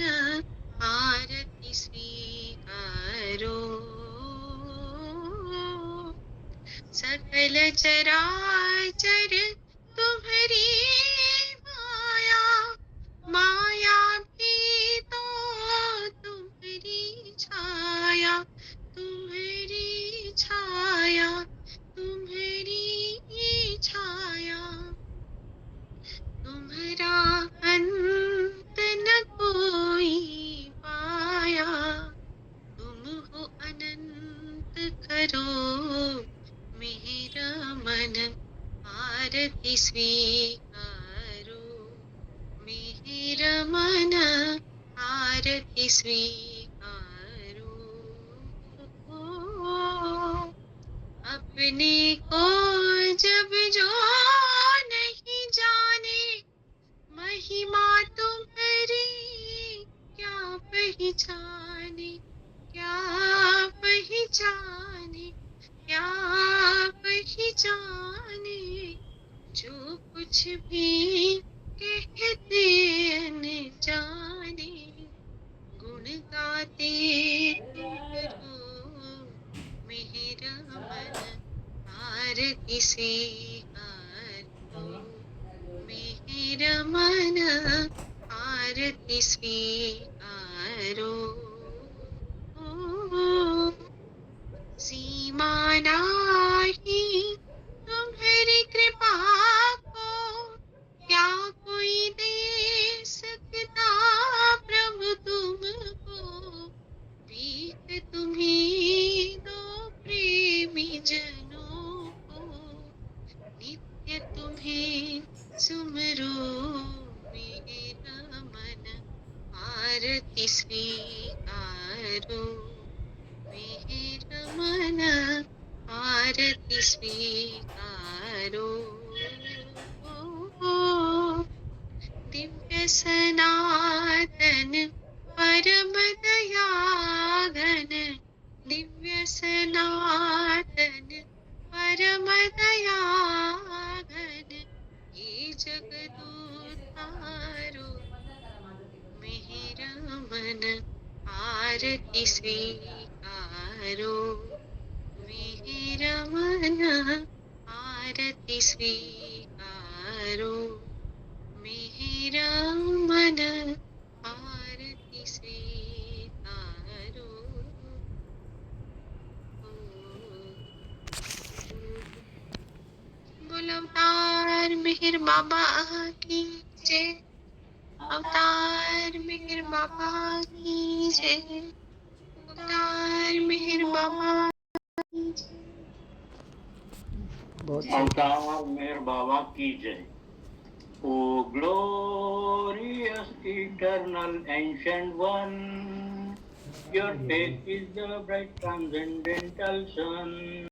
Speaker 8: आरती स्वीकारो। सकल चराचर तुम्हारी माया, माया भी तो तुम्हारी छाया, तुम्हारी छाया, तुम्हारी छाया। तुम्हारा अंत न कोई पाया, तुम हो अनंत करो मेरा मन आरती स्वीकारो, मेरा मन आरती स्वीकारो। अपने को जब जो नहीं जाने, महिमा तुम्हारी क्या पहचाने, क्या पहचाने, क्या पहचाने। जो कुछ भी कहते अनजाने, गुण गाते तुम मेरा मन आरती स्वीकारो, मेरा मन आरती स्वीकारो। सीमा नाही तुम्हारी कृपा को, क्या कोई दे सकता प्रभु तुमको। भीख तुम्हीं दो प्रेमी जनों को, नित्य तुम्हें सुमरो मेरा मन आरती स्वीकारो, मेरा मन आरती स्वीकारो। दिव्य सनातन परम दयाघन, दिव्य सनातन परम दयाघन, हे जगदुद्धारो मेरा मन आरती स्वीकारो, मेरा मन आरती स्वीकारो, मेरा मन आरती स्वीकारो। बोलो अवतार मेहर बाबा की जय, अवतार मेहर बाबा की जय, अवतार मेहर बाबा की जय।
Speaker 9: अवतार मेहर बाबा की जय। O glorious eternal ancient one, Your face is the bright transcendental sun.